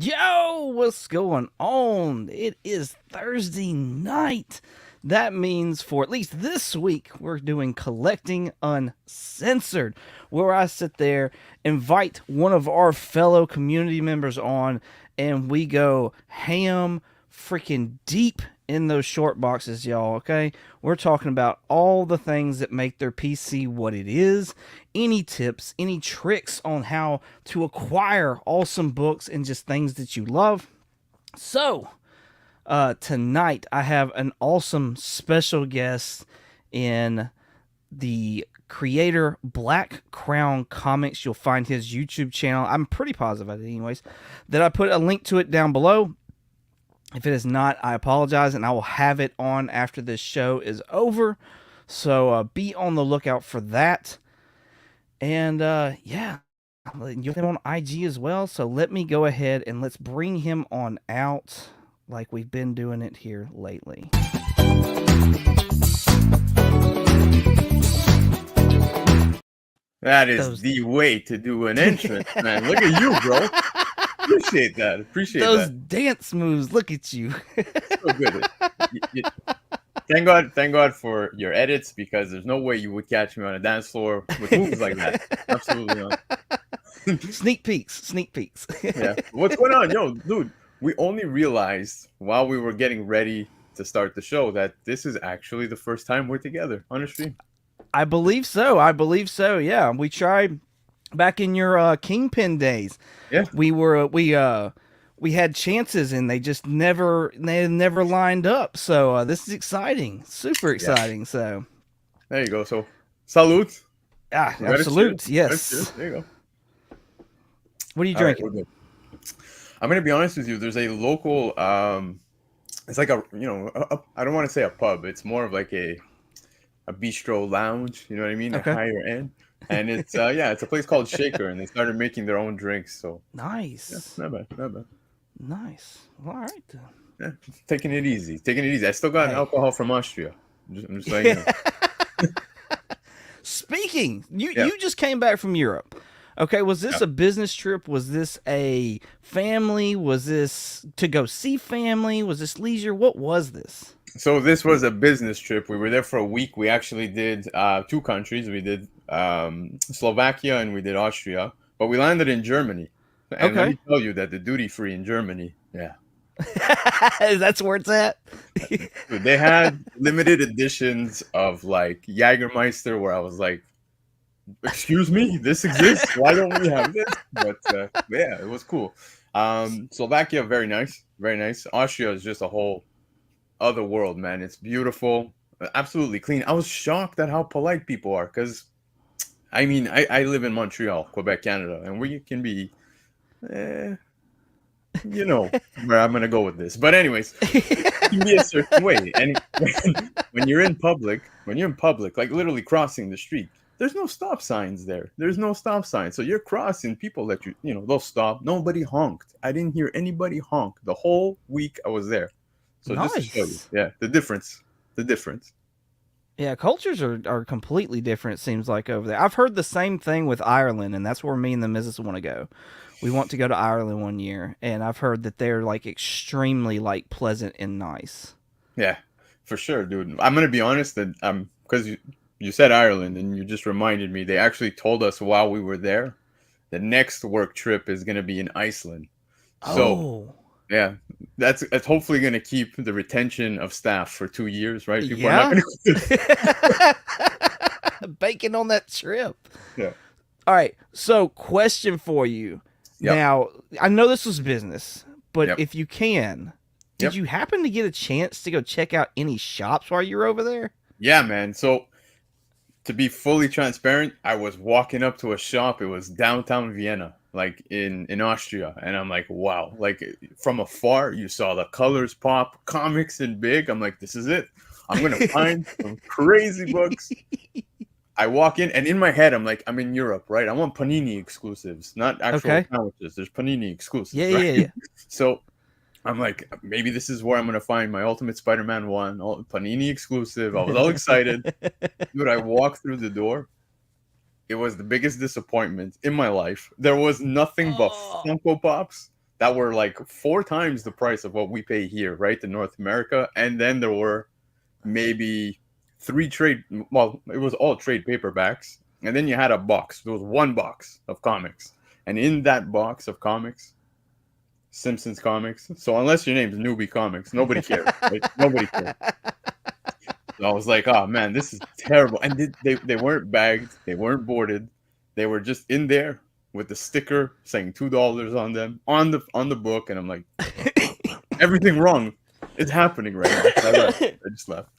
Yo, what's going on? It is Thursday night. That means for at least this week, we're doing Collecting Uncensored, where I sit there, invite one of our fellow community members on, and we go ham freaking deep in those short boxes, y'all, okay? We're talking about all the things that make their PC what it is, any tips, any tricks on how to acquire awesome books and just things that you love. So, tonight I have an awesome special guest in the creator Black Crown Comics. You'll find his YouTube channel. I'm pretty positive of it, anyways. That I put a link to it down below. If it is not, I apologize, and I will have it on after this show is over. So be on the lookout for that. And yeah, you'll have him on IG as well. So let me go ahead and let's bring him on out like we've been doing it here lately. That is the way to do an entrance, man. Look at you, bro. Appreciate that. Appreciate those that. dance moves. Look at you. So good. Thank God for your edits, because there's no way you would catch me on a dance floor with moves like that. Absolutely not. Sneak peeks. Yeah. What's going on? Yo, dude, we only realized while we were getting ready to start the show that this is actually the first time we're together on the stream. I believe so. Yeah. We tried back in your Kingpin days. Yeah. We had chances and they just never lined up. So this is exciting. Super exciting. Yeah. So there you go. So salute. Ah, absolute. Yes. There you go. What are you drinking? Right, I'm going to be honest with you. There's a local, it's like I don't want to say a pub. It's more of like a bistro lounge. You know what I mean? Okay. A higher end. And it's, it's a place called Shaker, and they started making their own drinks. So nice. Yeah, not bad. Nice. All right. Yeah, taking it easy. I still got alcohol from Austria. I'm just letting you know. Speaking, you just came back from Europe. Okay, was this a business trip? Was this a family? Was this to go see family? Was this leisure? What was this? So this was a business trip. We were there for a week. We actually did 2 countries. We did Slovakia and we did Austria, but we landed in Germany. And let me tell you that the duty free in Germany, that's where it's at. They had limited editions of like Jägermeister, where I was like, excuse me, this exists? Why don't we have this? But yeah, it was cool. Slovakia, very nice. Austria is just a whole other world, man. It's beautiful, absolutely clean. I was shocked at how polite people are, because I mean, I live in Montreal, Quebec, Canada, and we can be you know where I'm gonna go with this. But anyways, it can be a certain way. And when you're in public, like literally crossing the street, there's no stop signs there. So you're crossing, people let you, they'll stop. Nobody honked. I didn't hear anybody honk the whole week I was there. So nice. Just to show you, the difference. Yeah, cultures are completely different, it seems like, over there. I've heard the same thing with Ireland, and that's where me and the missus want to go. We want to go to Ireland one year, and I've heard that they're like extremely like pleasant and nice. Yeah, for sure, dude. I'm gonna be honest that because you said Ireland and you just reminded me, they actually told us while we were there the next work trip is gonna be in Iceland. So yeah, that's hopefully gonna keep the retention of staff for 2 years, right? People are not gonna banking on that trip. Yeah. All right. So question for you. Yep. Now, I know this was business, but if you can, did you happen to get a chance to go check out any shops while you were over there? Yeah, man. So to be fully transparent, I was walking up to a shop. It was downtown Vienna, like in Austria. And I'm like, wow, like from afar, you saw the colors pop, comics in big. I'm like, this is it. I'm going to find some crazy books. I walk in, and in my head, I'm like, I'm in Europe, right? I want Panini exclusives, not actual sandwiches. There's Panini exclusives. Yeah. So I'm like, maybe this is where I'm going to find my Ultimate Spider-Man 1, Panini exclusive. I was all excited. Dude, I walked through the door. It was the biggest disappointment in my life. There was nothing but Funko Pops that were like 4 times the price of what we pay here, right, in North America. And then there were maybe 3 trade, well, it was all trade paperbacks. And then you had a box. There was one box of comics. And in that box of comics, Simpsons comics. So unless your name's Newbie Comics, nobody cares. Right? Nobody cares. So I was like, oh man, this is terrible. And they weren't bagged, they weren't boarded, they were just in there with the sticker saying $2 on them on the book. And I'm like, everything wrong is happening right now. So I just left.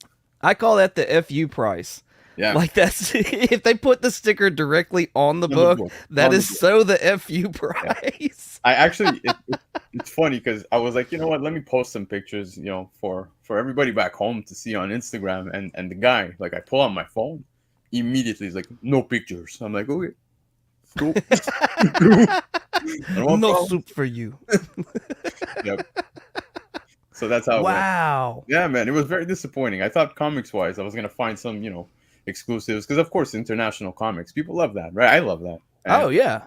I call that the FU price. Yeah. Like that's if they put the sticker directly on the book, that is so the FU price. Yeah. I actually, it's funny because I was like, you know what? Let me post some pictures, for everybody back home to see on Instagram. And the guy, like, I pull out my phone, immediately he's like, no pictures. I'm like, okay, cool. No soup for you. Yep. So that's how. Wow. Yeah, man, it was very disappointing. I thought comics wise, I was gonna find some, exclusives because of course international comics, people love that, right? I love that. Oh yeah.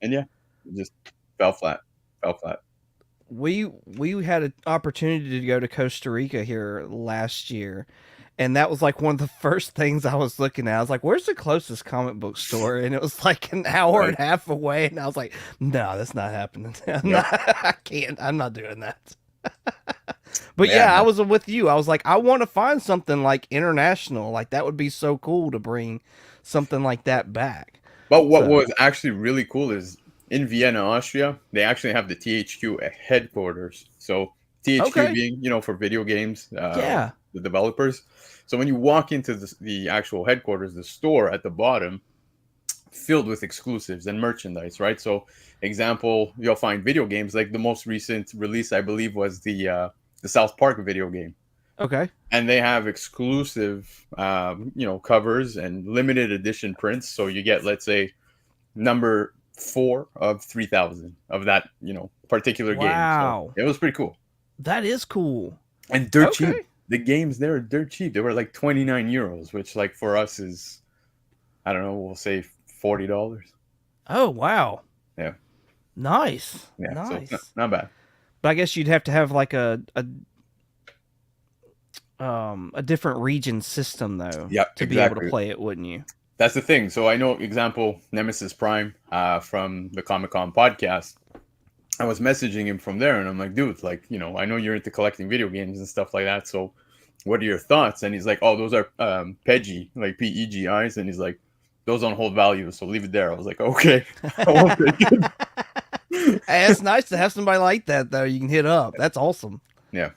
And yeah, it just fell flat. We had an opportunity to go to Costa Rica here last year, and that was like one of the first things I was looking at. I was like, where's the closest comic book store? And it was like an hour and a half away, and I was like, no, that's not happening. I can't. I'm not doing that. But yeah, I was with you. I was like, I want to find something like international. Like that would be so cool to bring something like that back. But what was actually really cool is in Vienna, Austria, they actually have the THQ headquarters. So THQ being, for video games, the developers. So when you walk into the actual headquarters, the store at the bottom, filled with exclusives and merchandise, right? So example, you'll find video games, like the most recent release, I believe, was the South Park video game. Okay. And they have exclusive, covers and limited edition prints. So you get, let's say, number 4 of 3,000 of that, particular game. Wow. So it was pretty cool. That is cool. And dirt cheap. The games there are dirt cheap. They were like 29 euros, which like for us is, I don't know, we'll say $40. Oh, wow. Yeah. Nice. Yeah. Nice. So not bad. But I guess you'd have to have like a different region system though. Yeah, to be able to play it, wouldn't you? That's the thing. So I know, example, Nemesis Prime from the Comic-Con podcast. I was messaging him from there, and I'm like, dude, like, I know you're into collecting video games and stuff like that. So what are your thoughts? And he's like, oh, those are PEGI, like PEGIs. And he's like, those don't hold value, so leave it there. I was like, okay. I won't take it. Hey, it's nice to have somebody like that, though. You can hit up. That's awesome. Yeah.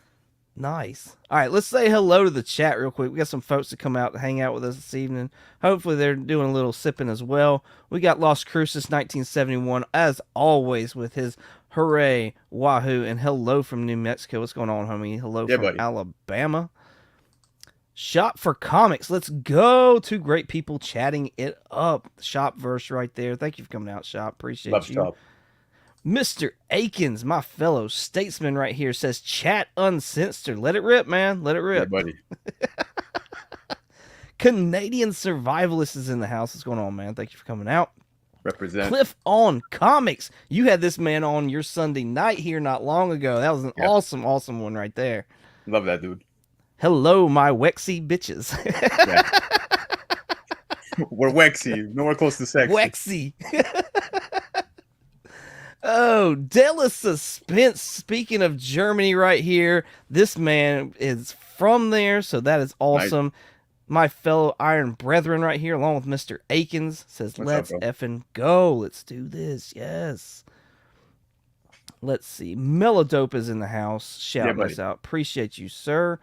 Nice. All right, let's say hello to the chat real quick. We got some folks that come out to hang out with us this evening. Hopefully they're doing a little sipping as well. We got Las Cruces 1971, as always, with his hooray, wahoo, and hello from New Mexico. What's going on, homie? Hello from buddy. Alabama. Shop for Comics. Let's go. Two great people chatting it up. Shop verse right there. Thank you for coming out, Shop. Appreciate Love you. Shop. Mr. Akins, my fellow statesman right here, says chat uncensored. Let it rip, man. Let it rip. Yeah, buddy. Canadian Survivalist is in the house. What's going on, man? Thank you for coming out. Represent. Cliff on Comics. You had this man on your Sunday night here not long ago. That was an awesome one right there. Love that dude. Hello, my Wexy bitches. Yeah. We're Wexy. Nowhere close to sexy. Wexy. Oh, Della Suspense. Speaking of Germany right here, this man is from there, so that is awesome. Nice. My fellow Iron Brethren right here, along with Mr. Akins, says, let's effing go. Let's do this. Yes. Let's see. Melodope is in the house. Shouting us out. Appreciate you, sir.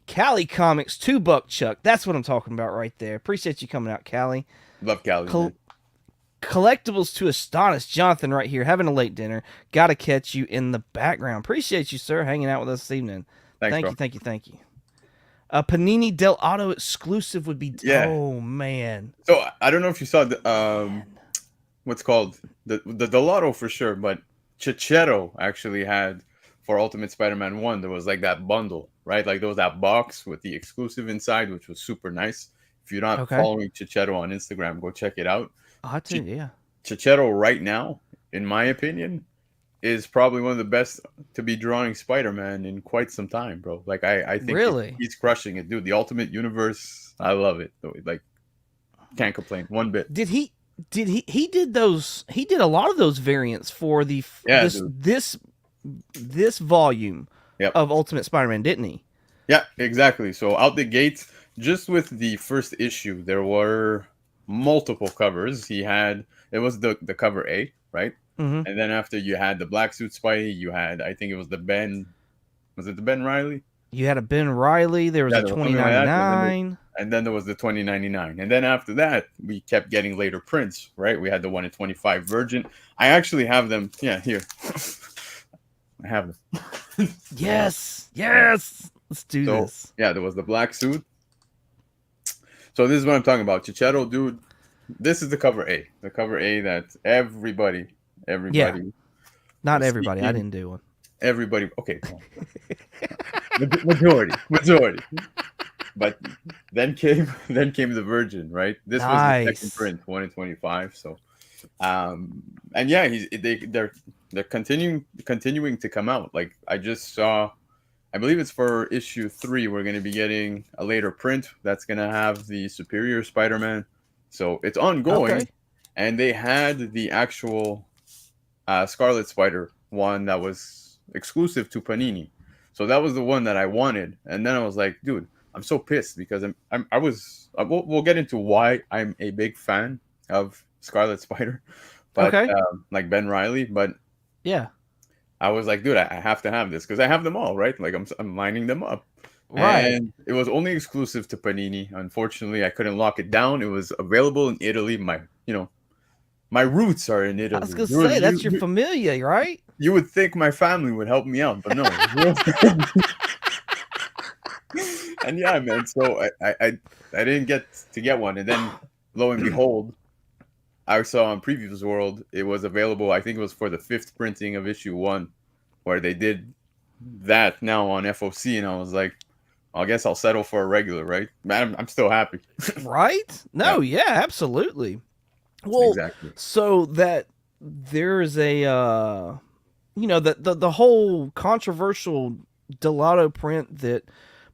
Cali Comics, $2 Chuck. That's what I'm talking about right there. Appreciate you coming out, Cali. Love Cali. Collectibles to Astonish. Jonathan right here, having a late dinner. Gotta catch you in the background. Appreciate you, sir, hanging out with us this evening. Thank you. A Panini Del Auto exclusive would be... Yeah. Oh, man. So, I don't know if you saw the, what's called, the Del Auto for sure, but Chichetto actually had, for Ultimate Spider-Man 1, there was like that bundle, right? Like there was that box with the exclusive inside, which was super nice. If you're not following Chichetto on Instagram, go check it out. I too, yeah. Chichetto right now, in my opinion, is probably one of the best to be drawing Spider-Man in quite some time, bro. Like I think Really? he's crushing it, dude. The Ultimate Universe, I love it. Like can't complain one bit. Did he? He did those? He did a lot of those variants for Yeah, dude. this volume Yep. of Ultimate Spider-Man, didn't he? Yeah, exactly. So out the gate, just with the first issue, there were multiple covers. He had it was the cover A, right? Mm-hmm. And then after you had the black suit Spidey, you had I think it was the Ben was it the Ben Riley? You had a Ben Riley. There was Yeah, a there was something like that. 2099. And then there was the 2099. And then after that, we kept getting later prints, right? We had the one in 25 Virgin. I actually have them. Yeah, here. I have them. Yes, yes. Let's do So, this. yeah, there was the black suit. So this is what I'm talking about. Chichetto, dude, this is the cover A. The cover A that everybody Yeah, not was everybody. I seeking. didn't do one. Everybody, okay. Majority. But then came the Virgin, right? This was the second Nice. print, 1 in 25. So, and yeah, they're continuing to come out. Like I just saw, I believe it's for issue 3. We're going to be getting a later print that's going to have the Superior Spider-Man. So it's ongoing, Okay. and they had the actual Scarlet Spider one that was exclusive to Panini. So that was the one that I wanted, and then I was like, dude, I'm so pissed because we'll get into why I'm a big fan of Scarlet Spider, but Okay. like Ben Riley, but Yeah. I was like, dude, I have to have this because I have them all, right? Like I'm lining them up, Right. and it was only exclusive to Panini. Unfortunately, I couldn't lock it down. It was available in Italy. My roots are in I was Italy. gonna say that's your familia, right? You would think my family would help me out, but no. And yeah, man. So I didn't get to get one, and then lo and behold, I saw on Previews World it was available. I think it was for the 5th printing of issue 1, where they did that now on FOC, and I was like, I guess I'll settle for a regular, right? Man, I'm still happy. Right? No, yeah, absolutely. Well, Exactly. so that there's a the whole controversial Delato print that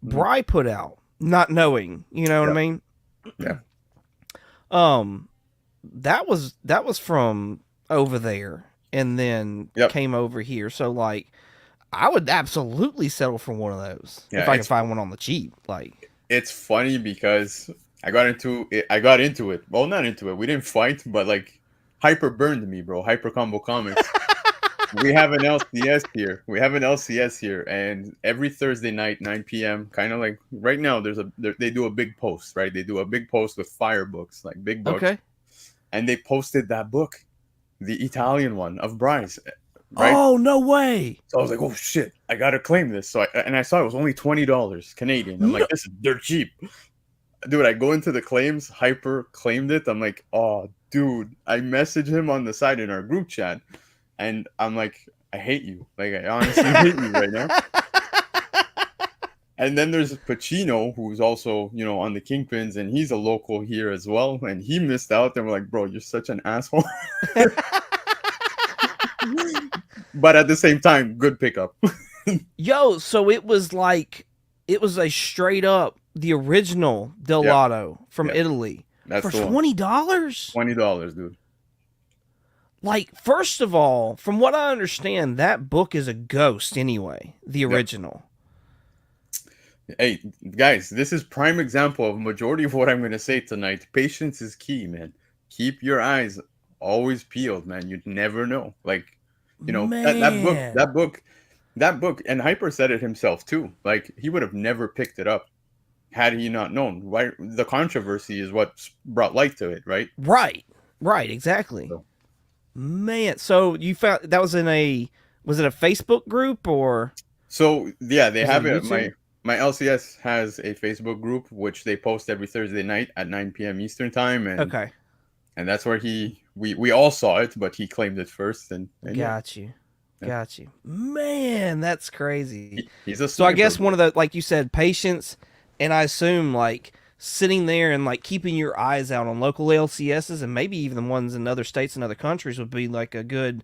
Bry put out, not knowing, you know what I Yep. mean? Yeah. That was from over there and then Yep. came over here. So like I would absolutely settle for one of those Yeah, if I could it's find one on the cheap. Like, it's funny because I got into it. Well, not into it. We didn't fight, but like Hyper burned me, bro. Hyper Combo Comics. We have an LCS here, and every Thursday night, 9 p.m., kind of like right now, they do a big post, right? They do a big post with fire books, like big books, okay. and they posted that book, the Italian one of Bryce, right? Oh, no way. So I was like, oh shit, I gotta claim this. So I saw it was only $20 Canadian. I'm No. like, this is dirt cheap, dude. I go into the claims, Hyper claimed it. I'm like, oh, dude. I message him on the side in our group chat, and I'm like, I hate you. Like, I honestly hate you right now. And then there's Pacino, who's also, on the Kingpins, and he's a local here as well. And he missed out. And we're like, bro, you're such an asshole. But at the same time, good pickup. Yo, so it was a straight up the original Delato from Yep. Italy That's for the one. $20. $20, dude. Like, first of all, from what I understand, that book is a ghost anyway, the original. Hey, guys, this is prime example of majority of what I'm going to say tonight. Patience is key, man. Keep your eyes always peeled, man. You'd never know. Like, that book, and Hyper said it himself too. Like, he would have never picked it up had he not known. Right? The controversy is what brought light to it, right? Right, exactly. So- Man, so you found that was was it a Facebook group or? So yeah, they Is have it it. YouTube? My LCS has a Facebook group which they post every Thursday night at 9 p.m. Eastern time, and Okay, that's where we all saw it, but he claimed it first, and yeah, got you. Man, that's crazy. he's a So I sniper, guess bro. one of the, like you said, patience, and I assume like sitting there and like keeping your eyes out on local LCSs and maybe even the ones in other states and other countries would be like a good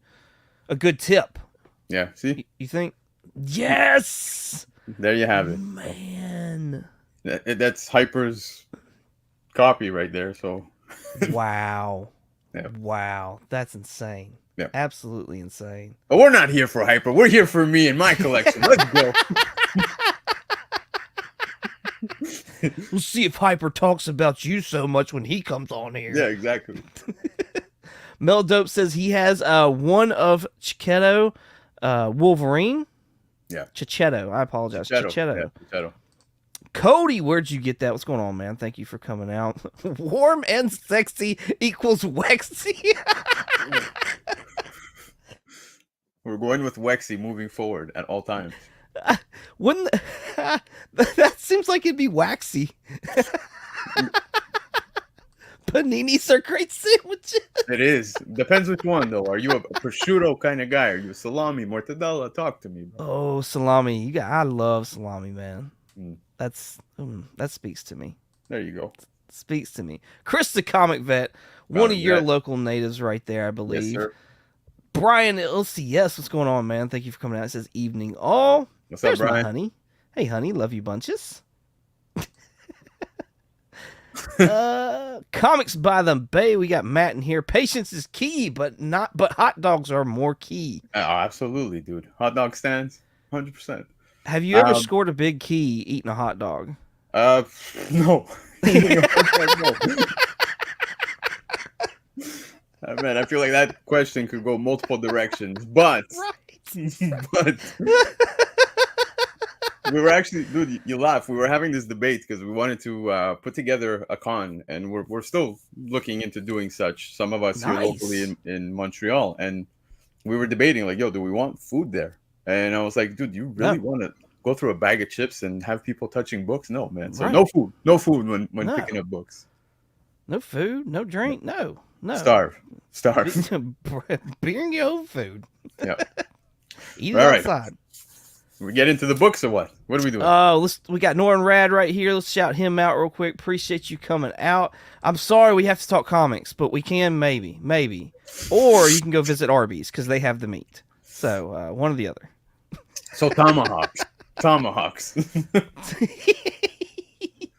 tip Yeah. See, You think? Yes, there you have it. man. That's Hyper's copy right there. So Wow, yeah, wow, that's insane. yeah. Absolutely insane. But we're not here for Hyper. We're here for me and my collection. Let's go. We'll see if Hyper talks about you so much when he comes on here. Yeah, exactly. Mel Dope says he has one of Chichetto, Wolverine. Yeah. Chichetto. I apologize. Chichetto. Yeah, Chichetto. Cody, where'd you get that? What's going on, man? Thank you for coming out. Warm and sexy equals Wexy. We're going with Wexy moving forward at all times. Wouldn't that seems like it'd be waxy. Paninis are great sandwiches. It is. Depends which one, though. Are you a prosciutto kind of guy? Are you a salami, mortadella? Talk to me, bro. Oh, salami. I love salami, man. Mm. That speaks to me. There you go. Speaks to me. Chris the Comic Vet, one of your vet. local natives right there, I believe. Yes, sir. Brian LCS, what's going on, man? Thank you for coming out. It says evening all. What's There's up, my Brian? honey. Hey, honey, love you bunches. Comics by the Bay. We got Matt in here. Patience is key, but hot dogs are more key. Oh, absolutely, dude. Hot dog stands, 100%. Have you ever scored a big key eating a hot dog? No. Man, I feel like that question could go multiple directions, but but we were actually, dude, you laugh. We were having this debate because we wanted to put together a con, and we're still looking into doing such. Some of us here locally in Montreal, and we were debating like, yo, do we want food there? And I was like, dude, you really want to go through a bag of chips and have people touching books? No, man. So no food when picking up books. No food, no drink, no. Starve. Bring your own food. Yeah. Eat it outside. We get into the books or what? What are we doing? We got Norrin Rad right here. Let's shout him out real quick. Appreciate you coming out. I'm sorry we have to talk comics, but we can maybe. Or you can go visit Arby's because they have the meat. So one or the other. So tomahawks.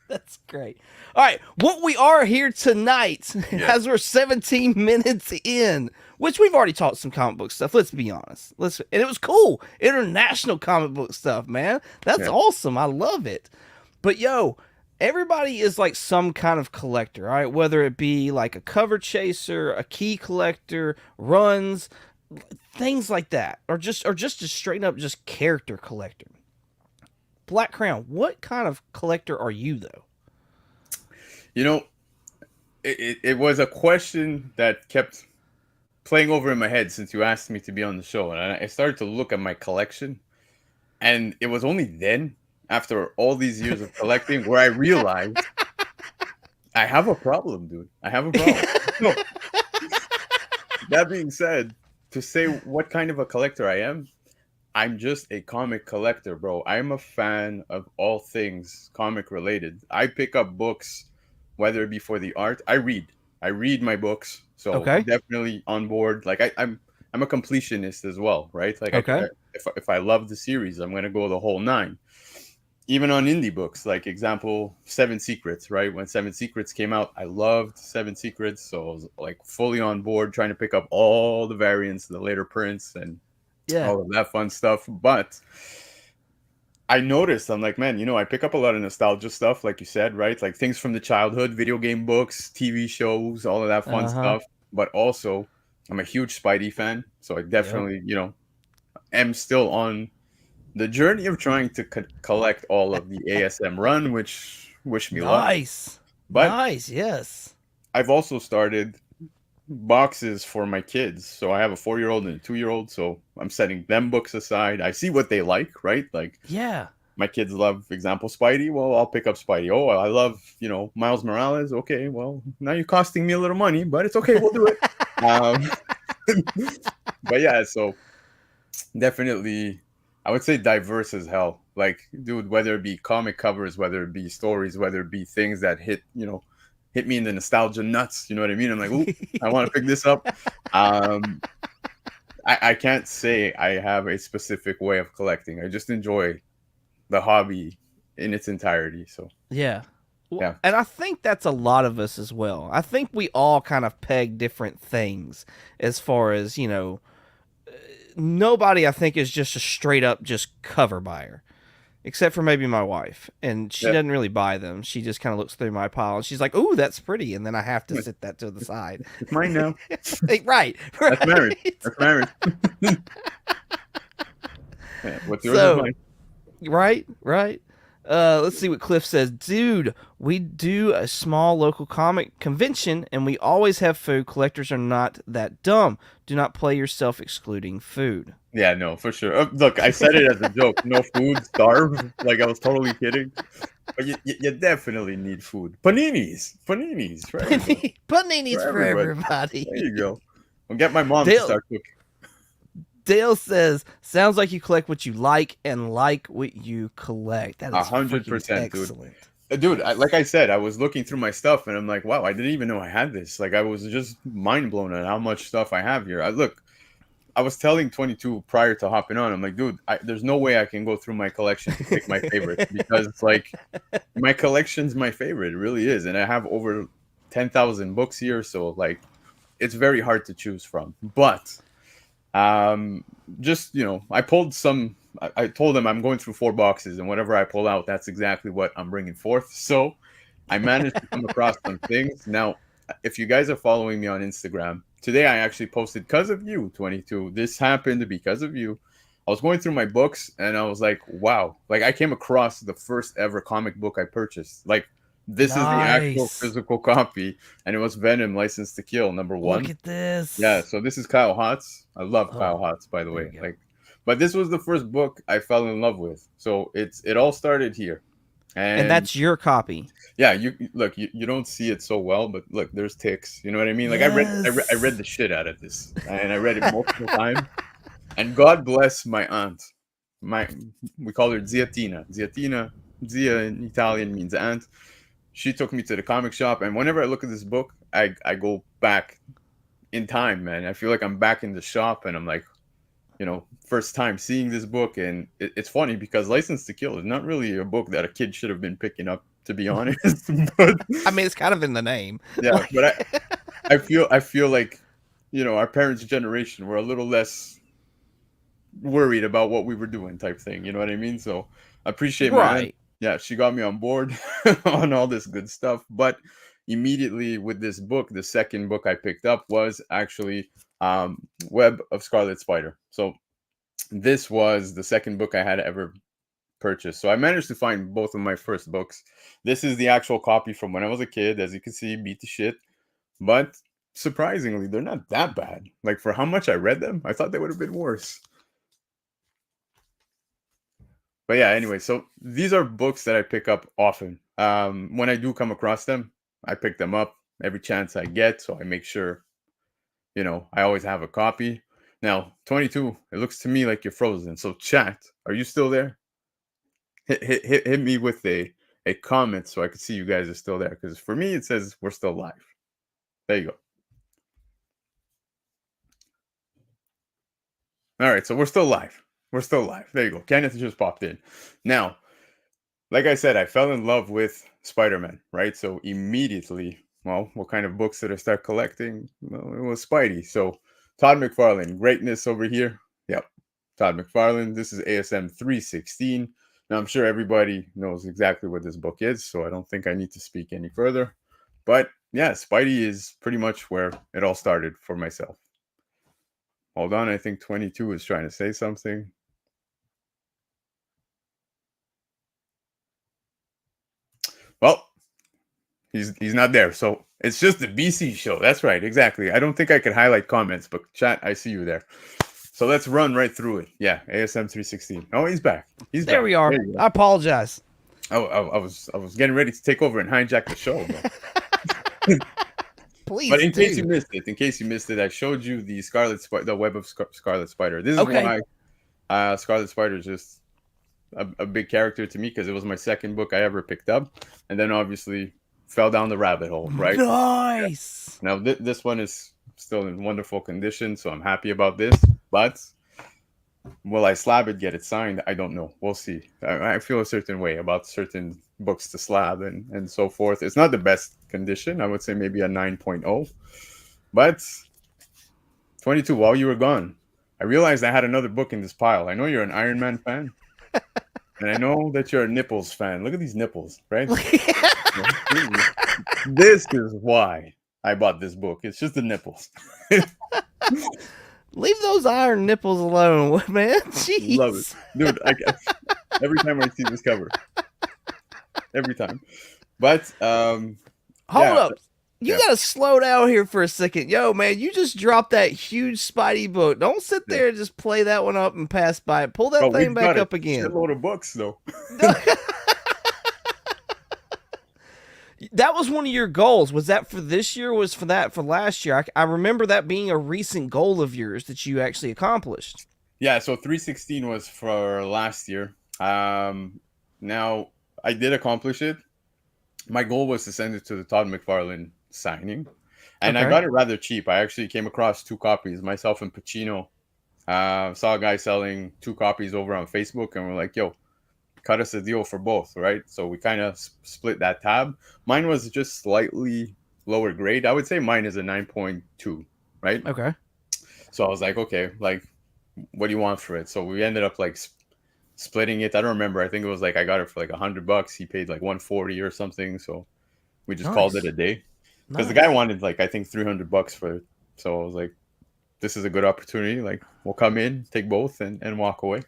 That's great. All right, what we are here tonight, as we're 17 minutes in, which we've already talked some comic book stuff. Let's be honest. And it was cool, international comic book stuff, man. That's awesome. I love it. But yo, everybody is like some kind of collector, all right? Whether it be like a cover chaser, a key collector, runs, things like that, or just a straight up just character collector. Black Crown, what kind of collector are you though? You know, it was a question that kept playing over in my head since you asked me to be on the show. And I started to look at my collection. And it was only then, after all these years of collecting, where I realized I have a problem, dude. I have a problem. So, that being said, to say what kind of a collector I am, I'm just a comic collector, bro. I'm a fan of all things comic related. I pick up books, whether it be for the art. I read my books, so I'm definitely on board. Like I'm a completionist as well, right? Like if I love the series, I'm gonna go the whole 9. Even on indie books, like example, 7 Secrets, right? When 7 Secrets came out, I loved 7 Secrets, so I was like fully on board, trying to pick up all the variants, the later prints, and all of that fun stuff. But I noticed, I'm like, man, I pick up a lot of nostalgia stuff, like you said, right? Like things from the childhood, video game books, TV shows, all of that fun stuff. But also, I'm a huge Spidey fan. So I definitely, am still on the journey of trying to collect all of the ASM run, which wish me luck. But yes. I've also started boxes for my kids. So I have a 4-year-old and a 2-year-old. So I'm setting them books aside. I see what they like, right? Like, my kids love, example, Spidey. Well, I'll pick up Spidey. Oh, I love, Miles Morales. Okay, well, now you're costing me a little money, but it's okay. We'll do it. But yeah, so definitely, I would say diverse as hell. Like, dude, whether it be comic covers, whether it be stories, whether it be things that hit me in the nostalgia nuts. You know what I mean? I'm like, ooh, I want to pick this up. I can't say I have a specific way of collecting. I just enjoy the hobby in its entirety. So Yeah. Well, yeah, and I think that's a lot of us as well. I think we all kind of peg different things as far as, nobody I think is just a straight up just cover buyer. Except for maybe my wife. And she yeah. doesn't really buy them. She just kind of looks through my pile and she's like, "Ooh, that's pretty." And then I have to sit that to the side. It's mine now. Right, That's marriage. right. That's marriage. Yeah, what's yours is So, mine. right, right. Let's see what Cliff says. Dude, we do a small local comic convention and we always have food. Collectors are not that dumb. Do not play yourself excluding food. Yeah, no, for sure. Look, I said it as a joke. No food, starve. Like I was totally kidding. But you definitely need food. Paninis for everybody. Paninis For for everybody. everybody. There you go. I'll get my mom to Dale, start cooking. Dale says, "Sounds like you collect what you and like what you collect." That is freaking 100%, dude. excellent. Dude, like I said, I was looking through my stuff and I'm like, wow, I didn't even know I had this. Like, I was just mind blown at how much stuff I have here. I was telling 22 prior to hopping on, I'm like, dude, there's no way I can go through my collection to pick my favorites because, like, my collection's my favorite. It really is. And I have over 10,000 books here. So, like, it's very hard to choose from. But, just, I pulled some. I told them I'm going through 4 boxes, and whatever I pull out, that's exactly what I'm bringing forth. So I managed to come across some things. Now, if you guys are following me on Instagram, today I actually posted because of you, 22. This happened because of you. I was going through my books, and I was like, wow. Like, I came across the first ever comic book I purchased. Like, this is the actual Nice. physical copy, and it was Venom License to Kill, number Look 1. at Yeah, this. so this is Kyle Hotz. I love Kyle Oh, Hotz, by the there way. you go. Like, but this was the first book I fell in love with. So it all started here. And And that's your copy. yeah, you look, you don't see it so well, but look, there's ticks. You know what I mean? Like I read Yes. the shit out of this, and I read it multiple times. And God bless my aunt. My We call her Ziatina. Zia in Italian means aunt. She took me to the comic shop, and whenever I look at this book, I go back in time, man. I feel like I'm back in the shop, and I'm like, first time seeing this book. And it's funny because License to Kill is not really a book that a kid should have been picking up, to be honest. But I mean, it's kind of in the name. yeah, but I feel like, our parents' generation were a little less worried about what we were doing, type thing. You know what I mean? So I appreciate my aunt. Right. Yeah, she got me on board on all this good stuff. But immediately with this book, the second book I picked up was actually Web of Scarlet Spider. So this was the second book I had ever purchased. So I managed to find both of my first books. This is the actual copy from when I was a kid. As you can see, beat the shit. But surprisingly, they're not that bad. Like, for how much I read them, I thought they would have been worse. But yeah, anyway, so these are books that I pick up often. When I do come across them, I pick them up every chance I get. So I make sure, I always have a copy. Now, 22, it looks to me like you're frozen. So chat, are you still there? Hit me with a comment so I can see you guys are still there. Because for me, it says we're still live. There you go. All right, so we're still live. We're still live. There you go. Kenneth just popped in. Now, like I said, I fell in love with Spider-Man, right? So immediately, well, what kind of books did I start collecting? Well, it was Spidey. So Todd McFarlane, greatness over here. Yep, Todd McFarlane. This is ASM 316. Now, I'm sure everybody knows exactly what this book is, so I don't think I need to speak any further. But yeah, Spidey is pretty much where it all started for myself. Hold on, I think 22 is trying to say something. Well, he's not there. So it's just the BC show. That's right, exactly. I don't think I could highlight comments, but chat, I see you there. So let's run right through it. Yeah, ASM 316. Oh, he's back. He's There back. we are. There you go. I apologize. I was getting ready to take over and hijack the show. But Please do. in case you missed it, I showed you the Web of Scarlet Spider. This is Okay. why Scarlet Spider is just a big character to me, because it was my second book I ever picked up, and then obviously fell down the rabbit hole. Right Nice. now, this one is still in wonderful condition, so I'm happy about this. But will I slab it, get it signed? I don't know. We'll see. I feel a certain way about certain books to slab and so forth. It's not the best condition. I would say maybe a 9.0. But 22, while you were gone, I realized I had another book in this pile. I know you're an Iron Man fan, and I know that you're a nipples fan. Look at these nipples, right? This is why I bought this book. It's just the nipples. Leave those iron nipples alone, man. Love it. Jeez. Dude, every time I see this cover. Every time. But Hold yeah, up. You gotta slow down here for a second. Yo, man, you just dropped that huge Spidey book. Don't sit there and just play that one up and pass by it. Pull that thing we've back got up again. Shitload of books though. That was one of your goals. Was that for this year or was for that for last year? I remember that being a recent goal of yours that you actually accomplished. Yeah, so 316 was for last year. Now I did accomplish it. My goal was to send it to the Todd McFarlane signing, and I got it rather cheap. I actually came across 2 copies, myself and Pacino. Saw a guy selling 2 copies over on Facebook, and we're like, "Yo, cut us a deal for both," right? So we kind of split that tab. Mine was just slightly lower grade. I would say mine is a 9.2, right? Okay. So I was like, okay, like, what do you want for it? So we ended up like splitting it. I don't remember. I think it was like I got it for like $100. He paid like 140 or something. So we just called it a day because the guy wanted like I think $300 for it. So I was like, this is a good opportunity. Like we'll come in, take both, and walk away.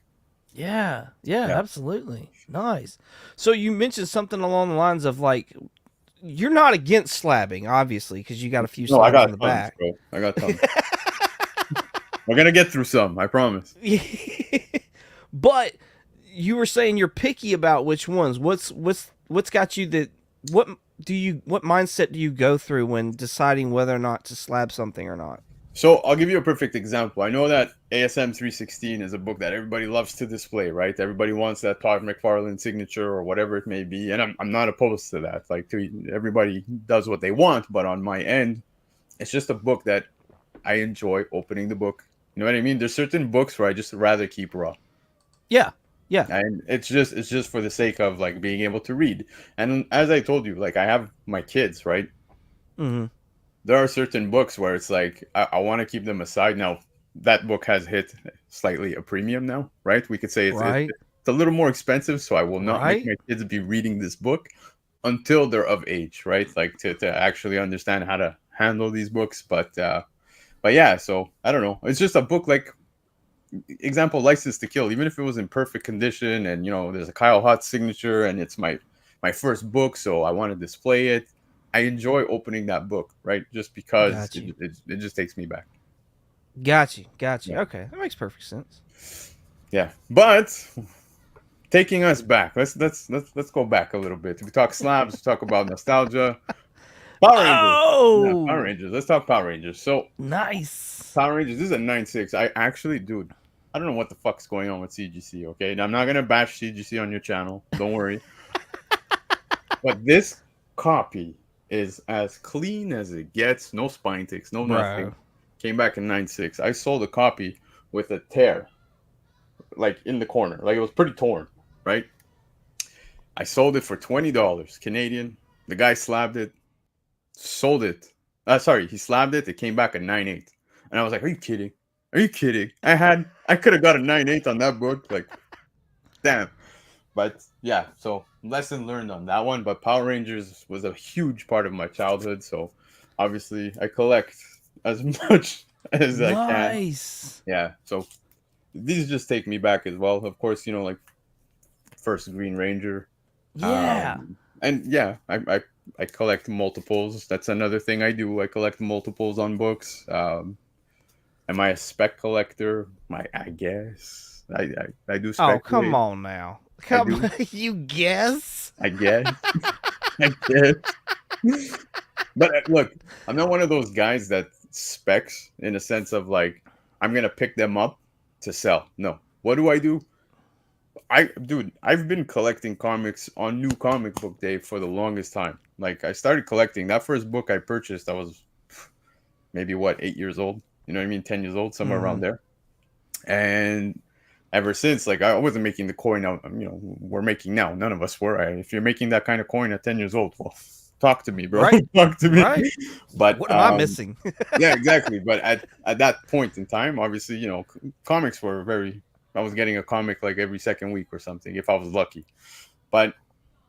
Yeah, absolutely. Nice. So you mentioned something along the lines of like, you're not against slabbing, obviously, because you got a few slabs in the back. Bro. I got tons. We're gonna get through some, I promise. But you were saying you're picky about which ones. What's got you that? What mindset do you go through when deciding whether or not to slab something or not? So I'll give you a perfect example. I know that ASM 316 is a book that everybody loves to display, right? Everybody wants that Todd McFarlane signature or whatever it may be, and I'm not opposed to that. Like everybody does what they want, but on my end, it's just a book that I enjoy opening the book. You know what I mean? There's certain books where I just rather keep raw. Yeah. And it's just for the sake of like being able to read. And as I told you, like I have my kids, right? Mm-hmm. There are certain books where it's like I want to keep them aside. Now that book has hit slightly a premium now, right? We could say it's a little more expensive, so I will not make my kids be reading this book until they're of age, right? Like to actually understand how to handle these books. But yeah, so I don't know. It's just a book like example, License to Kill. Even if it was in perfect condition, and there's a Kyle Hotz signature, and it's my first book, so I want to display it. I enjoy opening that book, right? Just because it just takes me back. Got you. Yeah. Okay, that makes perfect sense. Yeah, but taking us back, let's go back a little bit. We talk slabs, we talk about nostalgia. Power Rangers. Oh, Power Rangers. Let's talk Power Rangers. So nice. Power Rangers. This is a 9.6. I actually, dude, I don't know what the fuck's going on with CGC. Okay, now, I'm not gonna bash CGC on your channel. Don't worry. But this copy is as clean as it gets. No spine ticks, no nothing. Bro. Came back in 9.6. I sold a copy with a tear, like in the corner. Like it was pretty torn, right? I sold it for $20 Canadian. The guy slabbed it, sold it. He slabbed it. It came back at 9.8. And I was like, are you kidding? Are you kidding? I could have got a 9.8 on that book. Like, damn. But yeah, so lesson learned on that one. But Power Rangers was a huge part of my childhood. So obviously I collect as much as I can. Nice. Yeah. So these just take me back as well. Of course, like first Green Ranger. Yeah. And yeah, I collect multiples. That's another thing I do. I collect multiples on books. Am I a spec collector? I guess. I do speculate. Oh, come on now. You guess? I guess. I guess. But look, I'm not one of those guys that specs in a sense of like, I'm going to pick them up to sell. No. What do? I've been collecting comics on New Comic Book Day for the longest time. Like I started collecting that first book I purchased. I was maybe 8 years old. You know what I mean? 10 years old, somewhere around there. And ever since, like, I wasn't making the coin out, we're making now. None of us were. If you're making that kind of coin at 10 years old, well, talk to me, bro. Right. Talk to me. Right. But What am I missing? yeah, exactly. But at that point in time, obviously, comics were very. I was getting a comic like every second week or something, if I was lucky. But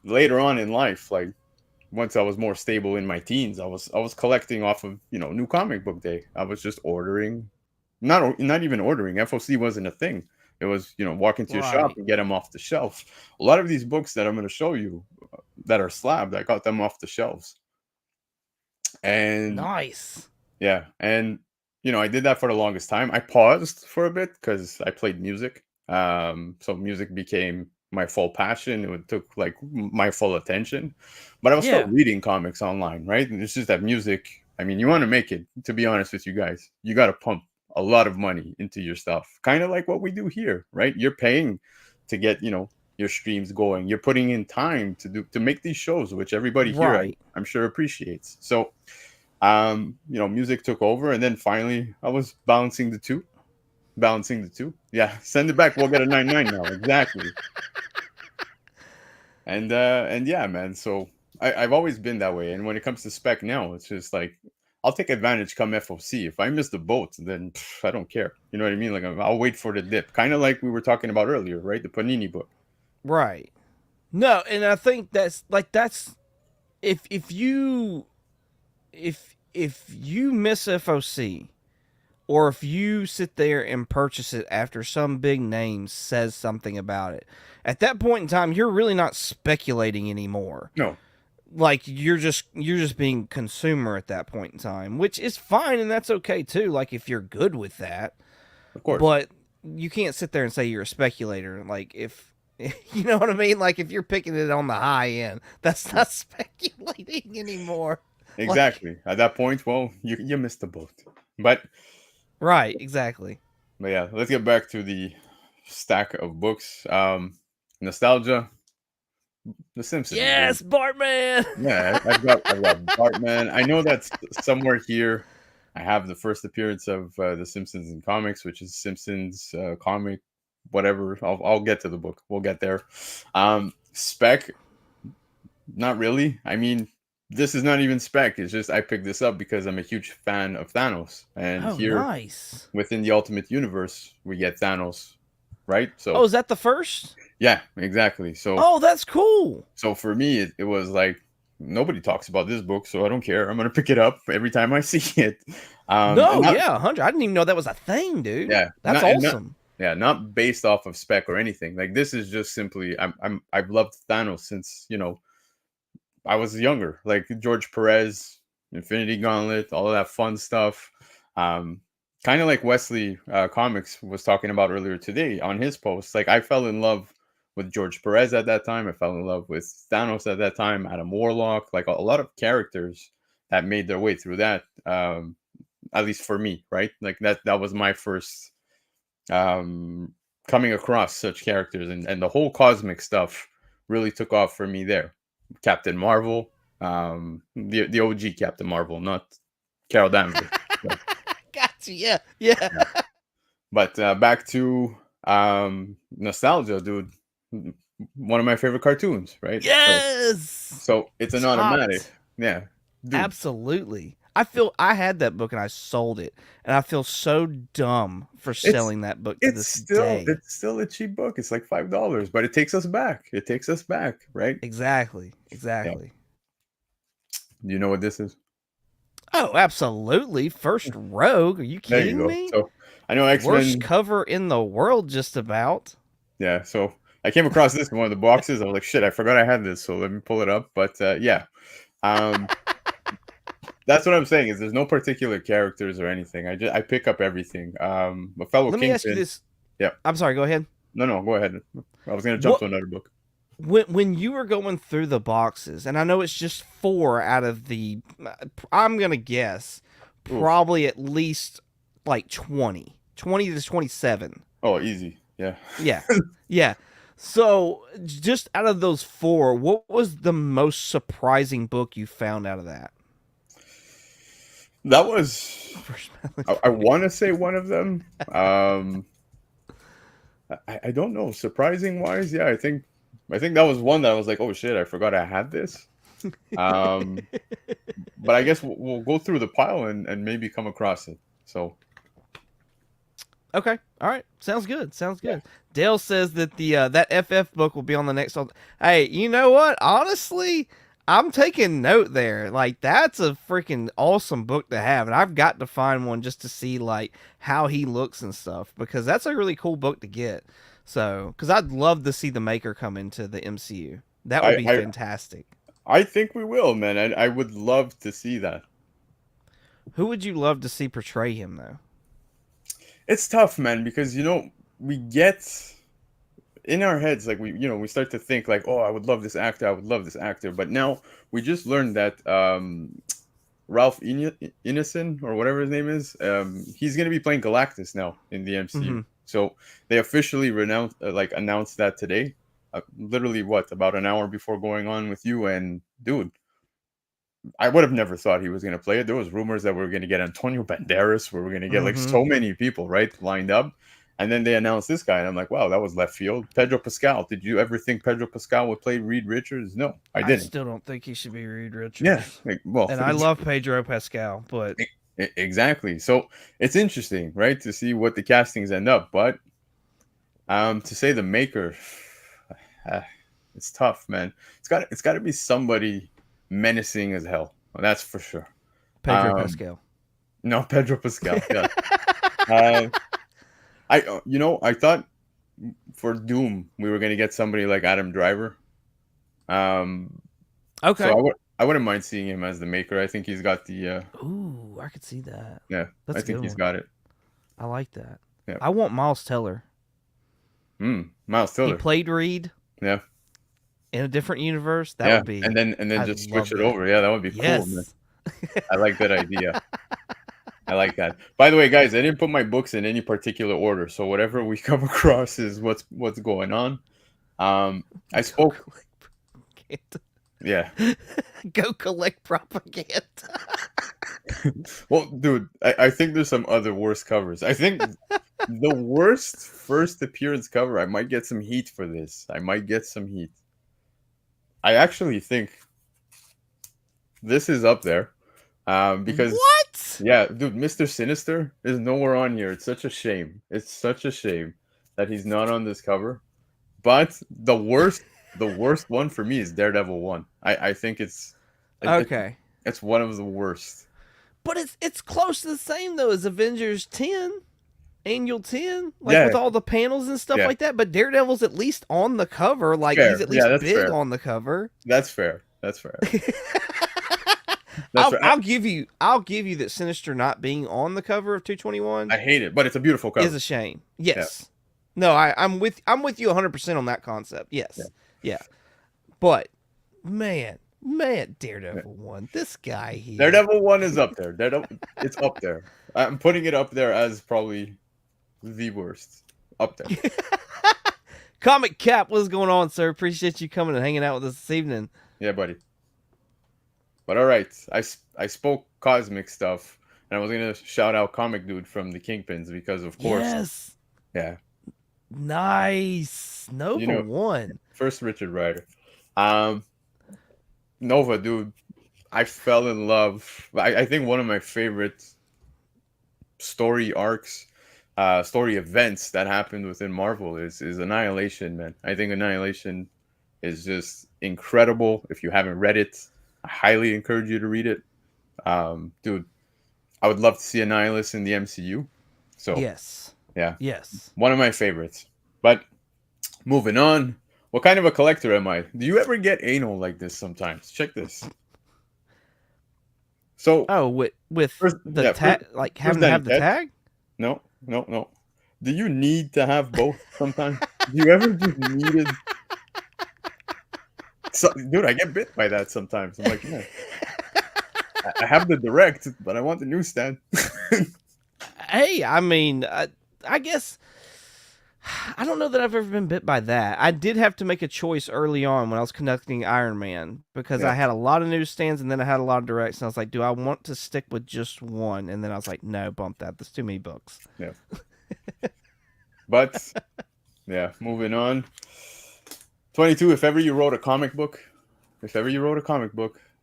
later on in life, like once I was more stable in my teens, I was collecting off of New Comic Book Day. I was just ordering, not even ordering. FOC wasn't a thing. It was walk into your shop Right. and get them off the shelf. A lot of these books that I'm going to show you that are slabbed, I got them off the shelves. And Nice. yeah, and I did that for the longest time. I paused for a bit because I played music. So music became my full passion. It took like my full attention, but I was still Yeah. reading comics online, right? And it's just that music. I mean, you want to make it. To be honest with you guys, you got to pump a lot of money into your stuff, kind of like what we do here, right? You're paying to get your streams going. You're putting in time to make these shows, which everybody here Right. I'm sure appreciates. So music took over, and then finally I was balancing the two. Yeah, send it back. We'll get a 99 now. Exactly. And yeah, man. So I've always been that way. And when it comes to spec now, it's just like I'll take advantage come FOC. If I miss the boat, then I don't care. You know what I mean? Like I'll wait for the dip. Kind of like we were talking about earlier, right? The Panini book. Right. No, and I think that's if you miss FOC, or if you sit there and purchase it after some big name says something about it, at that point in time you're really not speculating anymore. No, Like you're just being consumer at that point in time, which is fine and that's okay too, like if you're good with that. of course. But you can't sit there and say you're a speculator. Like if you know what I mean? Like if you're picking it on the high end, that's not speculating anymore. Like Exactly. At that point, well, you missed the boat. But right, exactly. but yeah, let's get back to the stack of books. Nostalgia, The Simpsons, dude. Yes, Bartman. Yeah, I've got Bartman. I know that's somewhere here. I have the first appearance of The Simpsons in comics, which is Simpsons comic, whatever. I'll get to the book. We'll get there. Spec, not really. I mean, this is not even spec. It's just I picked this up because I'm a huge fan of Thanos, and Oh, here nice. within the Ultimate Universe, we get Thanos, right? Oh, So is that the first? yeah, exactly. So Oh, that's cool. for me, it was like nobody talks about this book, so I don't care. I'm gonna pick it up every time I see it. And No, not, yeah, 100. I didn't even know that was a thing, dude. yeah, That's awesome. not based off of spec or anything. Like this is just simply I've loved Thanos since I was younger. Like George Perez, Infinity Gauntlet, all of that fun stuff. Kind of like Wesley Comics was talking about earlier today on his post. Like I fell in love with George Perez at that time. I fell in love with Thanos at that time. Adam Warlock, like a lot of characters that made their way through that. At least for me, right? Like that was my first coming across such characters, and the whole cosmic stuff really took off for me there. Captain Marvel, the OG Captain Marvel, not Carol Danvers. But, Gotcha. Yeah, yeah. yeah. But back to nostalgia, dude. One of my favorite cartoons, right? Yes. So it's an automatic. Hot. Yeah, dude. Absolutely. I had that book and I sold it, and I feel so dumb for It's selling that book to this day. it's still a cheap book. It's like $5, but it takes us back. It takes us back, right? Exactly. Yeah. Exactly. Do you know what this is? Oh, absolutely. First Rogue. Are you There you kidding go. me? So I know X Worst Men. cover in the world, just about. Yeah. So I came across this in one of the boxes. I was like, shit, I forgot I had this. So let me pull it up. But yeah, um, that's what I'm saying. Is there's no particular characters or anything. I pick up everything. A fellow Let me ask you Kingpin. this. Yeah. I'm sorry. Go ahead. No, go ahead. I was gonna jump What to another book. when you were going through the boxes, and I know it's just 4 out of the, I'm gonna guess Oof. probably at least like 20 to 27. Oh, easy. Yeah. Yeah, yeah. So just out of those 4, what was the most surprising book you found out of that? That was. First Metal I want to say one of them. I don't know. Surprising wise, yeah, I think that was one that I was like, oh shit, I forgot I had this. Um, but I guess we'll go through the pile and maybe come across it. So Okay. All right. Sounds good. Sounds yeah, good. Dale says that the that FF book will be on the next. Hey, you know what? Honestly, I'm taking note there. Like that's a freaking awesome book to have, and I've got to find one just to see like how he looks and stuff because that's a really cool book to get. So, because I'd love to see the Maker come into the MCU. That would I be I, fantastic. I think we will, man. I would love to see that. Who would you love to see portray him though? It's tough, man, because we get in our heads like we start to think like, oh, I would love this actor, I would love this actor, but now we just learned that Ralph Ineson or whatever his name is, he's going to be playing Galactus now in the MCU. Mm-hmm. So they officially announced that today. Literally, what, about an hour before going on with you, and dude, I would have never thought he was going to play it. There was rumors that we were going to get Antonio Banderas, where we're going to get like Mm-hmm. so many people right lined up, and then they announced this guy, and I'm like, wow, that was left field. Pedro Pascal. Did you ever think Pedro Pascal would play Reed Richards? No, I I didn't. still don't think he should be Reed Yeah, Richards. like, well, And I love Pedro Pascal, but exactly. So it's interesting, right, to see what the castings end up. But to say the Maker, uh, it's tough, man. It's got to be somebody menacing as hell. Well, that's for sure. Pedro Um, Pascal. no, Pedro Pascal. Yeah. Uh, I thought for Doom we were gonna get somebody like Adam Driver. Um, so Okay. I wouldn't mind seeing him as the Maker. I think he's got the Ooh, I could see that. yeah. That's I a think good he's one. got it. I like that. Yeah. I want Miles Teller. Miles He Teller. played Reed Yeah. in a different universe. That Yeah, would be. and then I just love switch it that. over. Yeah, that would be cool, man. Yes. I like that idea. I like that. By the way, guys, I didn't put my books in any particular order, so whatever we come across is what's going on. I Go spoke. collect propaganda. Yeah. Go collect propaganda. Well, dude, I think there's some other worse covers. I think the worst first appearance cover. I might get some heat for this. I might get some heat. I actually think this is up there. Because What? yeah, dude, Mr. Sinister is nowhere on here. It's such a shame. It's such a shame that he's not on this cover. But the worst one for me is Daredevil 1. I think it, Okay. it's one of the worst. But it's close to the same though as Avengers 10. Annual 10, like Yeah, with all the panels and stuff yeah. like that, but Daredevil's at least on the cover, like he's Fair. at Yeah, least that's big fair. on the cover. That's fair. That's fair. That's I'll, fair. I'll give you that Sinister not being on the cover of 221 I hate it, but it's a beautiful is cover. a shame. Yeah. Yes. No, I'm with you 100% on that concept. Yeah. Yes. Yeah. But man, Yeah. Daredevil 1. This guy here. Daredevil 1 is up there. Daredevil, it's up there. I'm putting it up there as probably the worst. Up there. Comic Cap, what's going on, sir? Appreciate you coming and hanging out with us this evening. Yeah, buddy. But all right, I spoke cosmic stuff, and I was gonna shout out Comic Dude from the Kingpins because, of course, Yes. yeah, Nice. you Nova know, 1. first Richard Rider, um, Nova, dude, I fell in love. I think one of my favorite story arcs, story events that happened within Marvel is Annihilation, man. I think Annihilation is just incredible. If you haven't read it, I highly encourage you to read it. Dude, I would love to see Annihilus in the MCU. So, Yes. yeah, Yes. one of my favorites. But moving on, what kind of a collector am I? Do you ever get anal like this sometimes? Check this. So, Oh, with first, the yeah, tag, like first having to Danny have the Ted. tag? No, no, no. Do you need to have both sometimes? Do you ever just needed? So, dude, I get bit by that sometimes. I'm like, man, I have the direct, but I want the newsstand. Hey, I mean, I guess I don't know that I've ever been bit by that. I did have to make a choice early on when I was conducting Iron Man because Yeah, I had a lot of newsstands and then I had a lot of directs, and I was like, do I want to stick with just one? And then I was like, no, bump that. There's too many books. yeah. But Yeah, moving on. 22. If ever you wrote a comic book,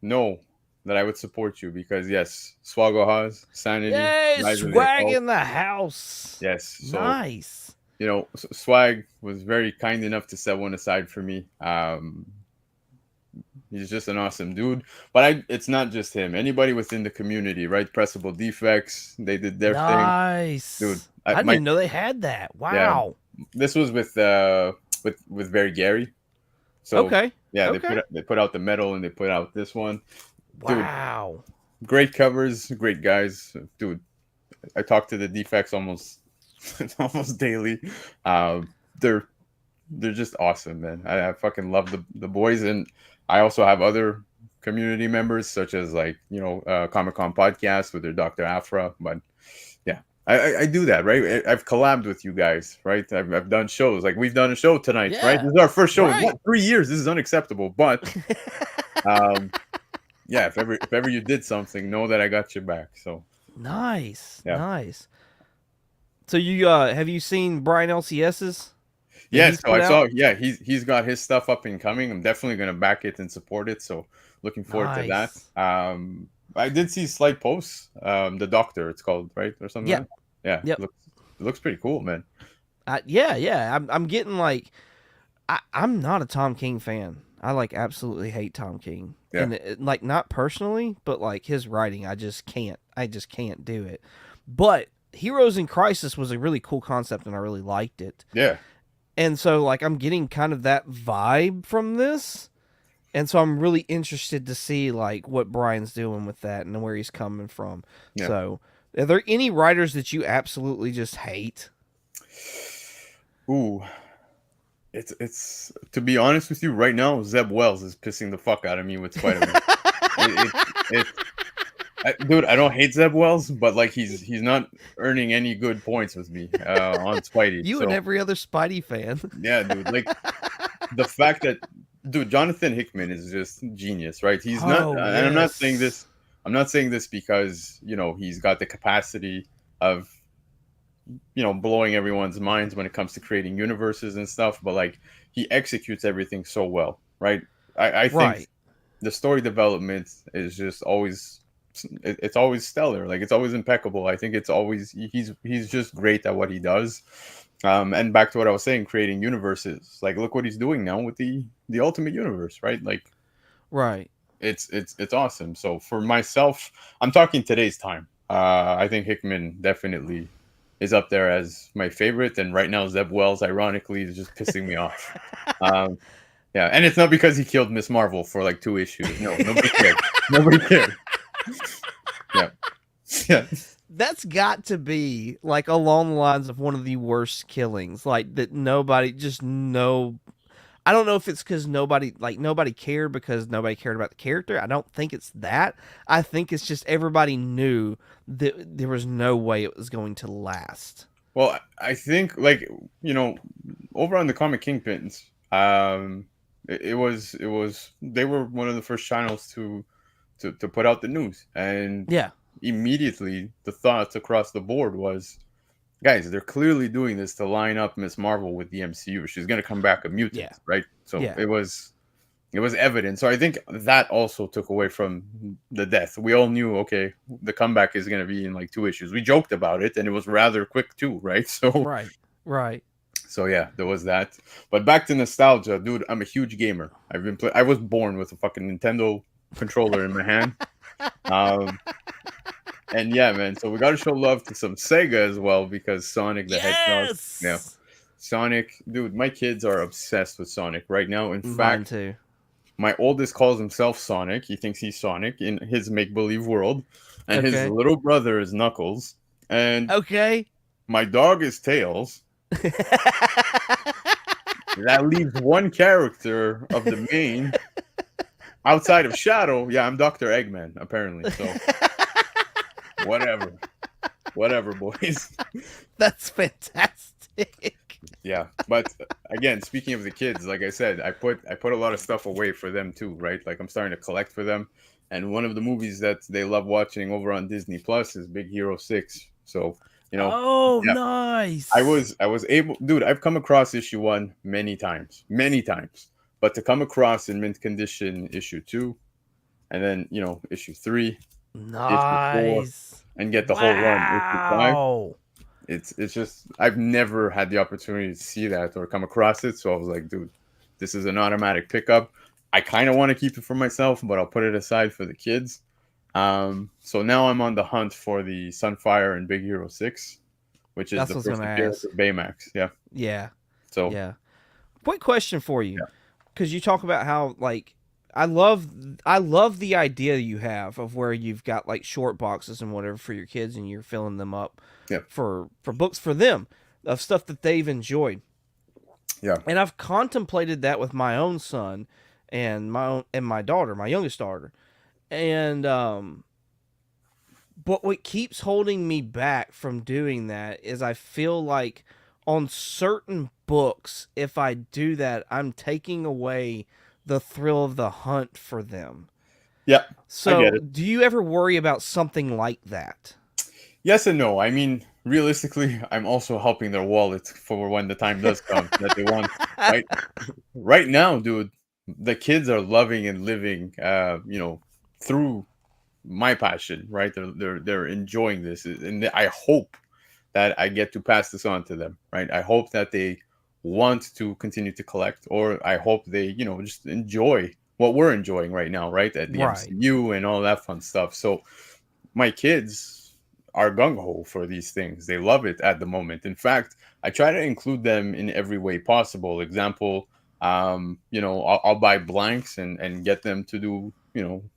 know that I would support you because yes, Swaggle has sanity, Yay, guys in their swag cult. in the house. Yes, so Nice. Swag was very kind enough to set one aside for me. He's just an awesome dude. But it's not just him. Anybody within the community, right? Pressable defects, they did their thing, dude. Nice. I didn't even know they had that. Yeah, Wow. this was with Very Gary. So Okay. yeah, Okay. they put out the metal and they put out this one, dude. Wow. Great covers, great guys, dude. I talk to the defects almost almost daily. They're just awesome, man. I fucking love the boys, and I also have other community members such as like Comic Con podcast with their Dr. Afra. But yeah, I do that, right? I've collabed with you guys, right? I've done shows like we've done a show tonight, right? Yeah. This is our first show in Right. 3 years. This is unacceptable, but um, yeah, if ever you did something, know that I got your back. So Nice. yeah. Nice. So you have you seen Brian LCS's that Yeah, he's so I put out? saw. Yeah, he's got his stuff up and coming. I'm definitely gonna back it and support it. So looking forward to that. Nice. I did see slight posts. The Doctor, it's called, right, or something. Yeah. Like that. Yeah, Yep. it looks pretty cool, man. Yeah. I'm getting like I'm not a Tom King fan. I like absolutely hate Tom King. Yeah. And like not personally, but like his writing, I just can't do it. But Heroes in Crisis was a really cool concept and I really liked it. Yeah, And so like I'm getting kind of that vibe from this. And so I'm really interested to see like what Brian's doing with that and where he's coming from. yeah. So are there any writers that you absolutely just hate? Ooh, it's to be honest with you, right now, Zeb Wells is pissing the fuck out of me with Spider-Man. it, dude, I don't hate Zeb Wells, but like he's not earning any good points with me on Spidey. You So and every other Spidey fan. yeah, dude, like the fact that, dude, Jonathan Hickman is just genius, right? He's not, Oh, and I'm not saying yes. this. I'm not saying this because he's got the capacity of blowing everyone's minds when it comes to creating universes and stuff, but like he executes everything so well, right? I think Right. the story development is just always it's always stellar, like it's always impeccable. I think it's always he's just great at what he does. And back to what I was saying, creating universes, like look what he's doing now with the Ultimate Universe, right? Like Right. it's awesome. So for myself, I'm talking today's time. I think Hickman definitely is up there as my favorite, and right now Zeb Wells, ironically, is just pissing me off. Um, yeah, and it's not because he killed Miss Marvel for like 2 issues. No, nobody cared. Nobody cared. Yeah, yeah, That's got to be like along the lines of one of the worst killings. Like that nobody just no. I don't know if it's because nobody cared because nobody cared about the character. I don't think it's that. I think it's just everybody knew that there was no way it was going to last. Well, I think like over on the Comic Kingpins, it was they were one of the first channels to put out the news, and Yeah. immediately the thoughts across the board was, guys, they're clearly doing this to line up Miss Marvel with the MCU. She's going to come back a mutant, Yeah. right? So Yeah. it was evident. So I think that also took away from the death. We all knew, okay, the comeback is going to be in like 2 issues. We joked about it, and it was rather quick too, right? So Right. Right. so yeah, there was that. But back to nostalgia, dude. I'm a huge gamer. I was born with a fucking Nintendo controller in my hand. And yeah, man. So we got to show love to some Sega as well because Sonic the Hedgehog. Yes. Yeah, Sonic, dude. My kids are obsessed with Sonic right now. In Mine fact, too. my oldest calls himself Sonic. He thinks he's Sonic in his make-believe world, and his Okay. little brother is Knuckles, and Okay. my dog is Tails. That leaves one character of the main outside of Shadow. Yeah, I'm Dr. Eggman, apparently. So whatever, boys. That's fantastic. Yeah, but again, speaking of the kids, like I said, I put a lot of stuff away for them too, right? Like I'm starting to collect for them, and one of the movies that they love watching over on Disney Plus is Big Hero 6. So You know, Oh, yeah. I nice. was I was able, dude. I've come across issue one many times, but to come across in mint condition issue two, and then issue three, issue four, Nice. and get the whole run issue five. Wow. It's just I've never had the opportunity to see that or come across it, so I was like, dude, this is an automatic pickup. I kind of want to keep it for myself, but I'll put it aside for the kids. So now I'm on the hunt for the Sunfire and Big Hero 6, which is That's the what I was first gonna appearance ask. of Baymax. Yeah. Yeah. So Yeah. Quick question for you, yeah, because you talk about how like I love the idea you have of where you've got like short boxes and whatever for your kids and you're filling them up yeah, for books for them of stuff that they've enjoyed. yeah, And I've contemplated that with my own son and my daughter, my youngest daughter. And but what keeps holding me back from doing that is I feel like on certain books, if I do that, I'm taking away the thrill of the hunt for them. yeah. I get So, it. do you ever worry about something like that? Yes and no. I mean, realistically, I'm also helping their wallet for when the time does come that they want. Right, right now, dude, the kids are loving and living. Through my passion, right? They're enjoying this, and I hope that I get to pass this on to them, right? I hope that they want to continue to collect, or I hope they, just enjoy what we're enjoying right now, right? At the Right. MCU and all that fun stuff. So my kids are gung ho for these things. They love it at the moment. In fact, I try to include them in every way possible. Example, I'll buy blanks and get them to do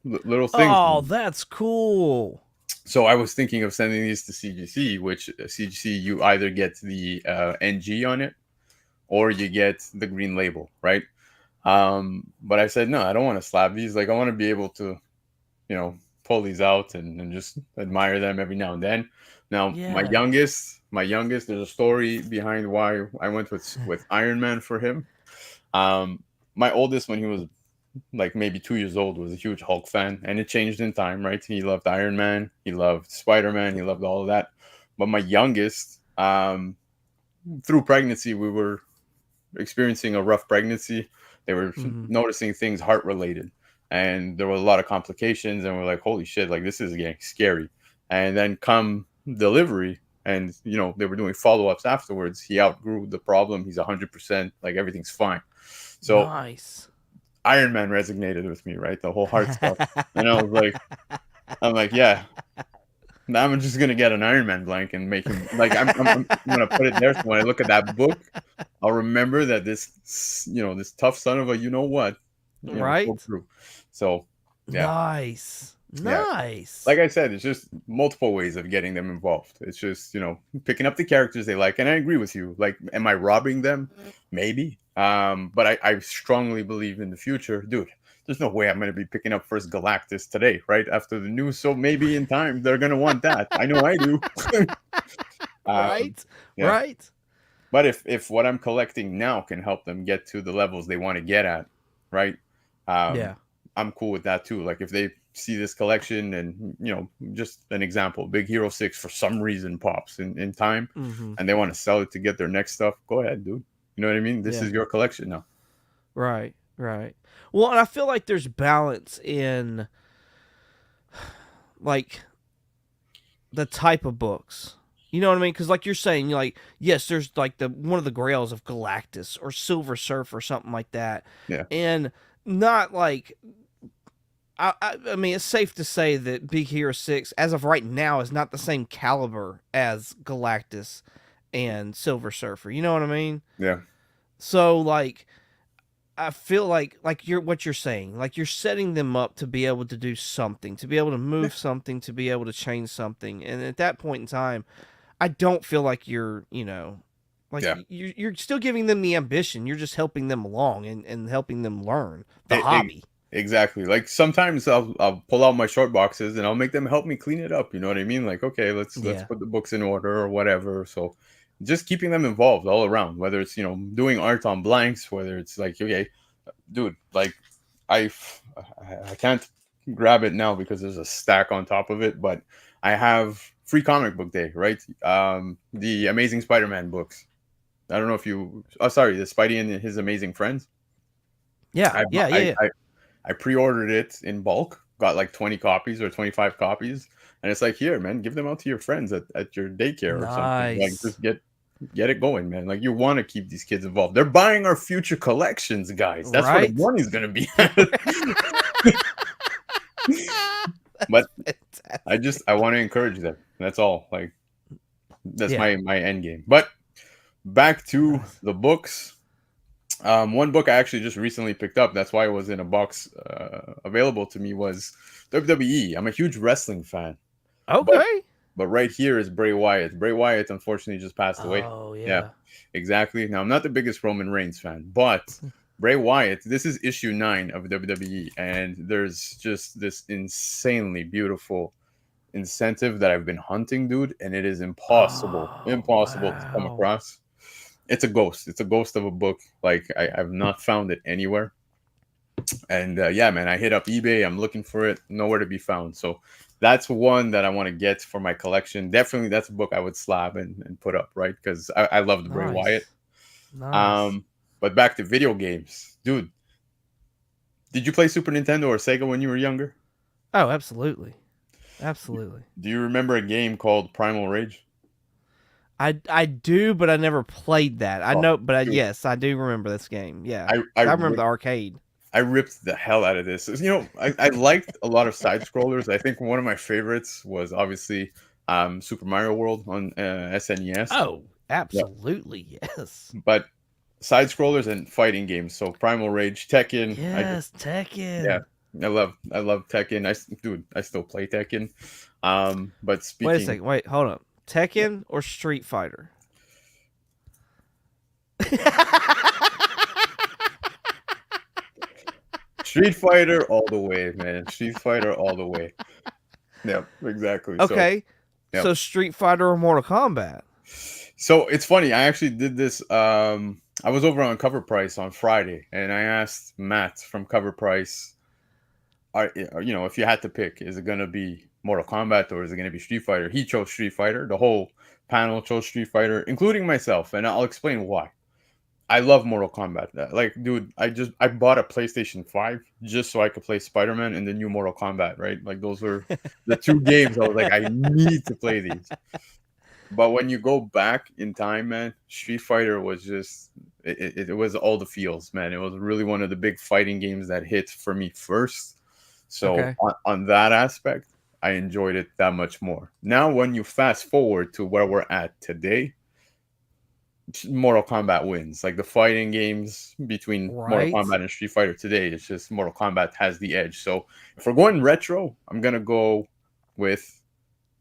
little things. Oh, that's cool. So I was thinking of sending these to CGC, which CGC you either get the NG on it or you get the green label, right? But I said no, I don't want to slap these. Like I want to be able to, pull these out and just admire them every now and then. Now Yes. my youngest, there's a story behind why I went with Iron Man for him. Um, my oldest, when he was like maybe 2 years old, was a huge Hulk fan, and it changed in time, right? He loved Iron Man, he loved Spider Man, he loved all of that. But my youngest, through pregnancy, we were experiencing a rough pregnancy. They were Hmm. noticing things heart related, and there were a lot of complications. And we're like, holy shit, like this is getting scary. And then come delivery, and they were doing follow ups afterwards. He outgrew the problem. He's 100%, like everything's fine. So Nice. Iron Man resonated with me, right? The whole heart stuff. And I'm like, yeah, now I'm just gonna get an Iron Man blank and make him like I'm gonna put it there. So when I look at that book, I'll remember that this tough son of a what, pulled Right? through. So yeah, Nice. yeah. Nice. Like I said, it's just multiple ways of getting them involved. It's just, picking up the characters they like. And I agree with you. Like, am I robbing them? Maybe. But I strongly believe in the future, dude. There's no way I'm going to be picking up first Galactus today, right after the news. So maybe in time they're going to want that. I know I do. um, Right? yeah. Right? But if what I'm collecting now can help them get to the levels they want to get at, right? Yeah. Um, I'm cool with that too. Like if they see this collection and just an example, Big Hero 6 for some reason pops in time Hmm. and they want to sell it to get their next stuff, go ahead, dude. You know what I mean? This Yeah. is your collection now. Right. Right. Well, and I feel like there's balance in like the type of books. You know what I mean? Because like you're saying, you're like, yes, there's like the one of the grails of Galactus or Silver Surfer or something like that, Yeah. and not like I mean, it's safe to say that Big Hero 6, as of right now, is not the same caliber as Galactus and Silver Surfer. You know what I mean? Yeah. So, like, I feel like you're what you're saying, like you're setting them up to be able to do something, to be able to Yeah. move something, to be able to change something. And at that point in time, I don't feel like like Yeah. you're still giving them the ambition. You're just helping them along and helping them learn the E- e- hobby. exactly. Like sometimes I'll pull out my short boxes and I'll make them help me clean it up. You know what I mean? Like, okay, let's Yeah. put the books in order or whatever. So just keeping them involved all around, whether it's doing art on blanks, whether it's like, okay, dude, like I I can't grab it now because there's a stack on top of it, but I have free comic book day, right? The Amazing Spider-Man books. I don't know if you. Oh, sorry, the Spidey and his Amazing Friends. Yeah, I yeah, yeah, I yeah. I, I pre-ordered it in bulk. Got like 20 copies or 25 copies, and it's like, here, man, give them out to your friends at your daycare or something. Like, Nice. just get it going, man. Like, you want to keep these kids involved. They're buying our future collections, guys. That's where the Right? money's gonna be at. But Fantastic. I want to encourage them. That's all. Like, that's Yeah. my end game. But back to Nice. the books. One book I actually just recently picked up. That's why it was in a box available to me. Was WWE. I'm a huge wrestling fan, but Okay. right here is Bray Wyatt. Bray Wyatt unfortunately just passed away. Oh Yeah, yeah. exactly. Now I'm not the biggest Roman Reigns fan, but Bray Wyatt. This is issue 9 of WWE, and there's just this insanely beautiful incentive that I've been hunting, dude, and it is Oh impossible to come wow. across. It's a ghost. It's a ghost of a book. Like, I've not found it anywhere. And yeah, man, I hit up eBay. I'm looking for it. Nowhere to be found. So that's one that I want to get for my collection. Definitely, that's a book I would slab and put up, right? Because I love the Bray Wyatt. Nice. Nice. Um, but back to video games, dude. Did you play Super Nintendo or Sega when you were younger? Oh, absolutely. Absolutely. Do you remember a game called Primal Rage? I do, but I never played that. I Oh, know, but dude, yes, I do remember this game. Yeah, I I 'cause I remember the ripped arcade. I ripped the hell out of this. You know, I liked a lot of side scrollers. I think one of my favorites was obviously Super Mario World on SNES. Oh, Yeah, absolutely, yes. but side scrollers and fighting games. So Primal Rage, Tekken. Yes, Yeah, Tekken. I love Tekken. Dude, I still play Tekken. But Wait a speaking, second. Wait, hold up. yeah, Tekken or Street Fighter? Street Fighter all the way, man. Street Fighter all the way. Yep, exactly. So Okay, yep. so Street Fighter or Mortal Kombat? So it's funny. I actually did this. I was over on Cover Price on Friday, and I asked Matt from Cover Price, if you had to pick, is it gonna be Mortal Kombat or is it gonna be Street Fighter? He chose Street Fighter. The whole panel chose Street Fighter, including myself, and I'll explain why. I love Mortal Kombat. Like, dude, I bought a PlayStation 5 just so I could play Spider-Man and the new Mortal Kombat, right? Like, those were the two games I was like, I need to play these. But when you go back in time, man, Street Fighter was just it was all the feels, man. It was really one of the big fighting games that hit for me first. So Okay. on that aspect, I enjoyed it that much more. Now, when you fast forward to where we're at today, Mortal Kombat wins. Like, the fighting games between Mortal Right? Kombat and Street Fighter today, it's just Mortal Kombat has the edge. So if we're going retro, I'm gonna go with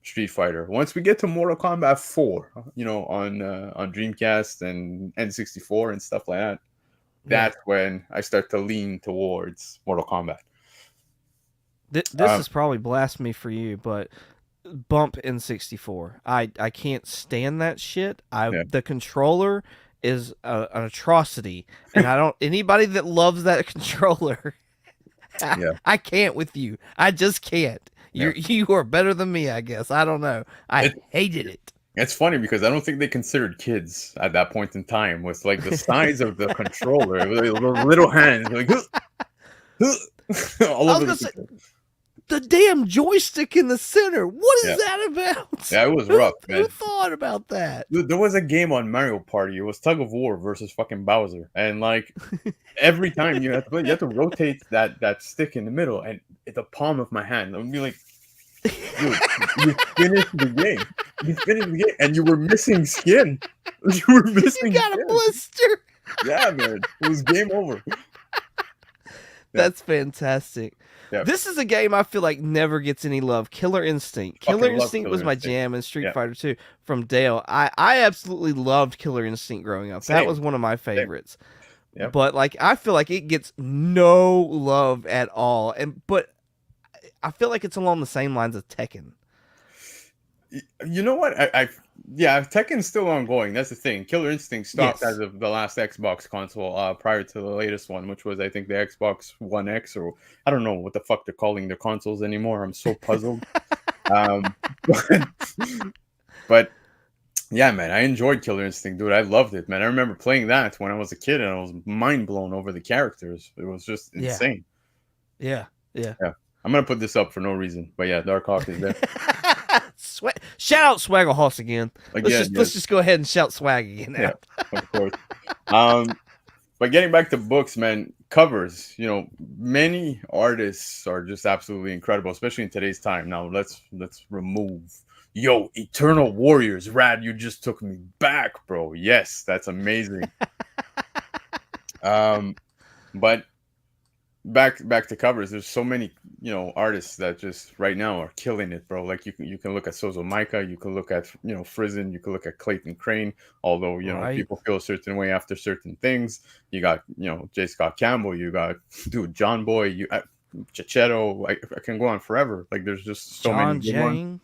Street Fighter. Once we get to Mortal Kombat 4, on Dreamcast and N64 and stuff like that, Yeah. that's when I start to lean towards Mortal Kombat. This Um, is probably blasphemy for you, but bump N64. I can't stand that shit. yeah, The controller is an atrocity, and I don't anybody that loves that controller. yeah, I can't with you. I just can't. yeah. You are better than me, I guess. I don't know. I It, hated it. it's funny because I don't think they considered kids at that point in time with, like, the size of the controller. It was like those little hands, like all I over was the gonna say controller. the damn joystick in the center. What Yeah, is that about? yeah, it was rough, Who man. thought about that? Dude, there was a game on Mario Party. It was Tug of War versus fucking Bowser, and like, every time you have to play, you have to rotate that stick in the middle, and at the palm of my hand, I would be like, dude, you finished the game. You finished the game, and you were missing skin. You were You missing got a skin. blister. Yeah, man, it was game over. Yeah, That's fantastic. yeah. This is a game I feel like never gets any love. Killer Instinct. Killer Fucking love Instinct was Killer my Instinct. jam in Street Yeah, Fighter 2 from Dale. I absolutely loved Killer Instinct growing up. That same, was one of my same. favorites. Yep. But like I feel like it gets no love at all. But I feel like it's along the same lines of Tekken. You know what? Yeah, Tekken's still ongoing. That's the thing. Killer Instinct stopped as Yes. of the last Xbox console, prior to the latest one, which was, I think, the Xbox One X, or I don't know what the fuck they're calling their consoles anymore. I'm so puzzled. Um, but, but yeah, man, I enjoyed Killer Instinct, dude. I loved it, man. I remember playing that when I was a kid, and I was mind blown over the characters. It was just Yeah, insane. yeah, yeah. Yeah, I'm gonna put this up for no reason, but yeah, Dark Hawk is there Shout out Swaggle Hoss again. again. Let's Yes, just go ahead and shout Swag again yeah, out. of course. Um, but getting back to books, man, covers. Many artists are just absolutely incredible, especially in today's time. Now let's remove. Yo, Eternal Warriors, rad! You just took me back, bro. Yes, that's amazing. Um, but back to covers. There's so many artists that just right now are killing it, bro. Like you can look at Sozo Micah, you can look at Frizen, you can look at Clayton Crane. Although Right. people feel a certain way after certain things. You got J. Scott Campbell. You got dude John Boy. Chichetto. I can go on forever. Like there's just so many John good ones.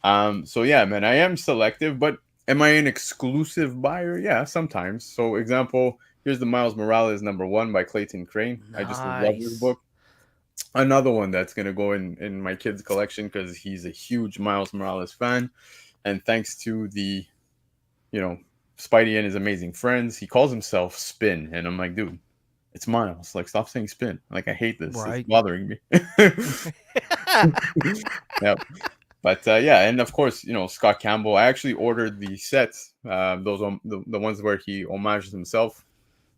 Jane. So yeah, man, I am selective, but am I an exclusive buyer? Yeah, sometimes. So example, here's the Miles Morales #1 by Clayton Crane. I just love this Nice. book. Another one that's gonna go in my kid's collection because he's a huge Miles Morales fan, and thanks to the you know Spidey and his amazing friends, he calls himself Spin, and I'm like, dude, it's Miles. Like, stop saying Spin. Like, I hate this. It's Right. bothering me. Yeah. But yeah, and of course, Scott Campbell. I actually ordered the sets, those the ones where he homages himself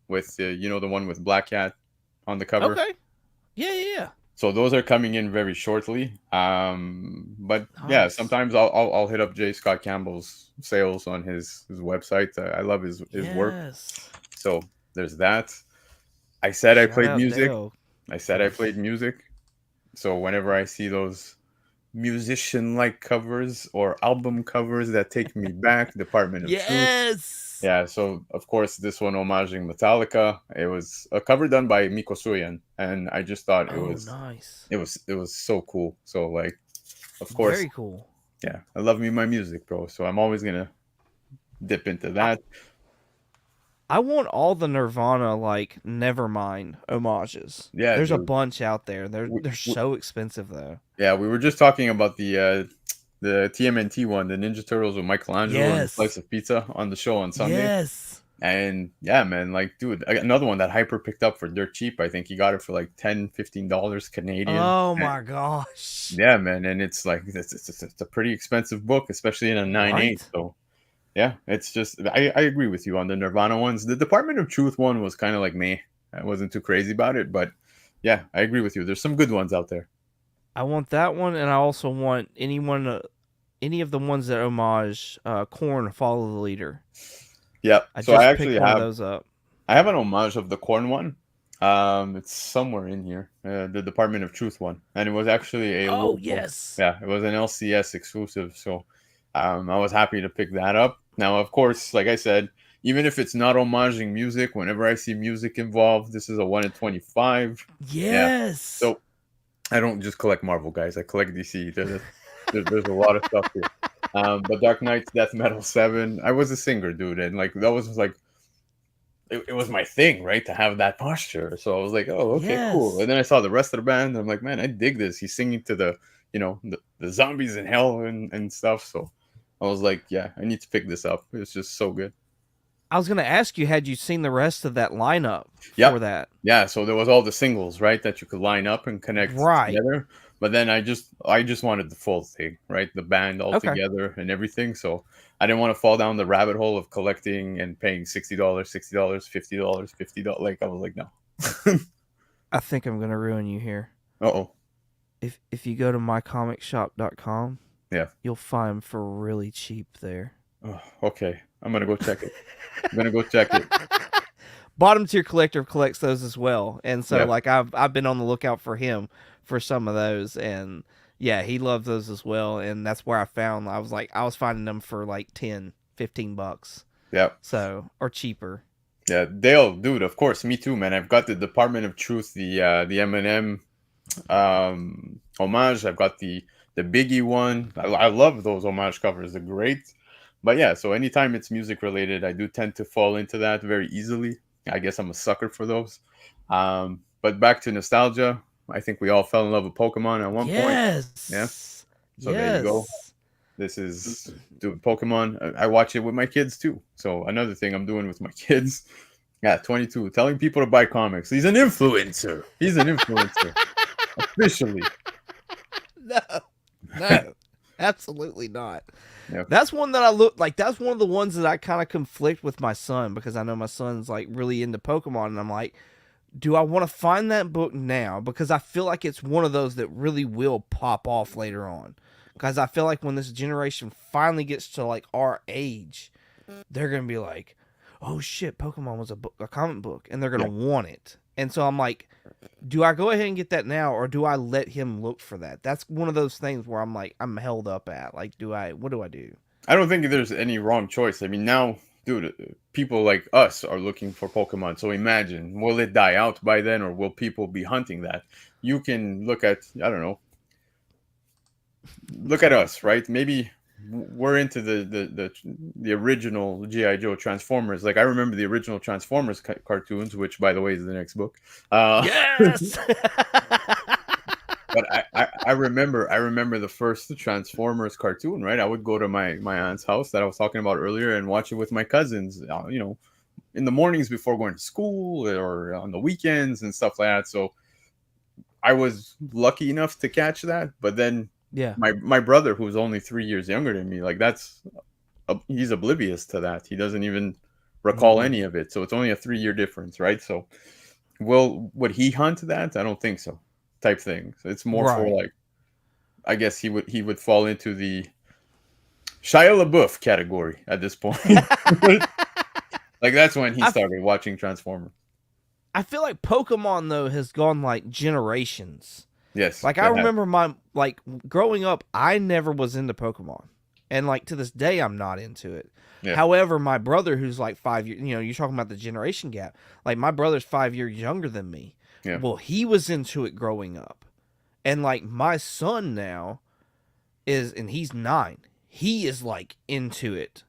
with the one with Black Cat on the cover. Okay. Yeah, yeah, yeah. So those are coming in very shortly. But yeah, Nice. sometimes I'll hit up J. Scott Campbell's sales on his website. I love his work. Yes. So there's that. I said I Shout played out music. Dale. I said I played music. So whenever I see those musician like covers or album covers that take me back, Department of Truth. Yes. Yeah, so of course this one homaging Metallica. It was a cover done by Miko Suyan, and I just thought it Oh, was nice. it was it was so cool. So like, of course, Very cool. yeah, I love me my music, bro. So I'm always gonna dip into I, that. I want all the Nirvana like Nevermind homages. Yeah, There's a dude. bunch out there. They're We, they're we, so expensive though. yeah, we were just talking about the TMNT one, the Ninja Turtles with Michelangelo and a slice Yes. of pizza on the show on Sunday. Yes. And yeah, man, like, dude, another one that Hyper picked up for dirt cheap. I think he got it for like $10-15 Canadian. Oh And my gosh. yeah, man, and it's like it's a pretty expensive book, especially in a 9.8. Right? So yeah, it's just I agree with you on the Nirvana ones. The Department of Truth one was kind of like me. I wasn't too crazy about it, but yeah, I agree with you. There's some good ones out there. I want that one, and I also want any of the ones that homage Corn Follow the Leader. Yeah, I so I just actually picked one of have those up. I have an homage of the corn one. It's somewhere in here, the Department of Truth one, and it was actually a Oh local. yes. Yeah, it was an LCS exclusive, so I was happy to pick that up. Now, of course, like I said, even if it's not homaging music, whenever I see music involved, this is a 1 in 25. Yeah, Yes. so I don't just collect Marvel, guys. I collect DC. There's a lot of stuff here. But Dark Knight's Death Metal 7. I was a singer, dude, and like that was like it was my thing, right? To have that posture. So I was like, oh, okay, cool. Yes. And then I saw the rest of the band. And I'm like, man, I dig this. He's singing to the zombies in hell and stuff. So I was like, yeah, I need to pick this up. It's just so good. I was gonna ask you, had you seen the rest of that lineup for Yep. that? Yeah. So there was all the singles, right, that you could line up and connect Right. together. But then I just wanted the full thing, right? The band all Okay. together and everything. So I didn't want to fall down the rabbit hole of collecting and paying $60, $60, $50, $50. Like I was like, no. I think I'm gonna ruin you here. Uh-oh. If you go to mycomicshop.com, Yeah. you'll find 'em for really cheap there. Oh, okay. I'm gonna go check it. I'm gonna go check it. Bottom tier collector collects those as well, and so Yeah. like I've been on the lookout for him for some of those, and yeah, he loves those as well, and that's where I was finding them for like 10-15 bucks, Yeah. so or cheaper. Yeah. Dale, dude, of course, me too, man. I've got the Department of Truth, the Eminem homage. I've got the Biggie one. I love those homage covers. They're great. But yeah, so anytime it's music related, I do tend to fall into that very easily. I guess I'm a sucker for those. But back to nostalgia, I think we all fell in love with Pokemon at one point. Yeah. Yes, So there you go. Yes. This is dude, Pokemon. I watch it with my kids too. So another thing I'm doing with my kids. Yeah, 22, telling people to buy comics. He's an influencer. He's an influencer officially. No, no, absolutely not. Yeah, That's one that I look like. That's one of the ones that I kind of conflict with my son because I know my son's like really into Pokemon, and I'm like, do I want to find that book now? Because I feel like it's one of those that really will pop off later on. Because I feel like when this generation finally gets to like our age, they're gonna be like, "Oh shit, Pokemon was a comic book," and they're gonna yeah. want it. And so I'm like, do I go ahead and get that now, or do I let him look for that? That's one of those things where I'm like, I'm held up at. Like, what do I do? I don't think there's any wrong choice. I mean, now, dude, people like us are looking for Pokemon. So imagine, will it die out by then, or will people be hunting that? You can look at, I don't know, look at us, right? Maybe we're into the original GI Joe Transformers. Like I remember the original Transformers cartoons, which by the way is the next book. Yes. But I remember the first Transformers cartoon, right? I would go to my aunt's house that I was talking about earlier and watch it with my cousins, in the mornings before going to school or on the weekends and stuff like that. So I was lucky enough to catch that, but then Yeah. my brother, who's only 3 years younger than me, like he's oblivious to that. He doesn't even recall any of it. So it's only a 3 year difference, right? So would he hunt that? I don't think so. Type thing. So it's more for Right. like, I guess he would fall into the Shia LaBeouf category at this point. Like that's when he I started watching Transformers. I feel like Pokemon though has gone like generations. Yes, Like I that has. remember my like growing up, I never was into Pokemon, and like to this day, I'm not into it. Yeah, However, my brother, who's like 5 years, you're talking about the generation gap. Like my brother's 5 years younger than me. yeah, Well, he was into it growing up, and like my son now and he's 9. He is like into it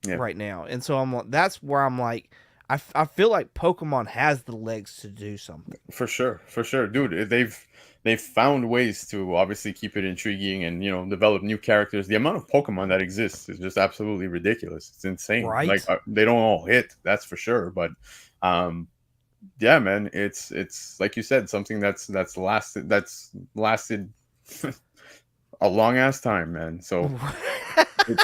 yeah. right now, and so that's where I'm like, I feel like Pokemon has the legs to do something. For sure, dude. They've found ways to obviously keep it intriguing and develop new characters. The amount of Pokemon that exists is just absolutely ridiculous. It's insane. Like Right? they don't all hit, that's for sure. But um, yeah, man, it's like you said, something that's lasted a long ass time, man. So, it,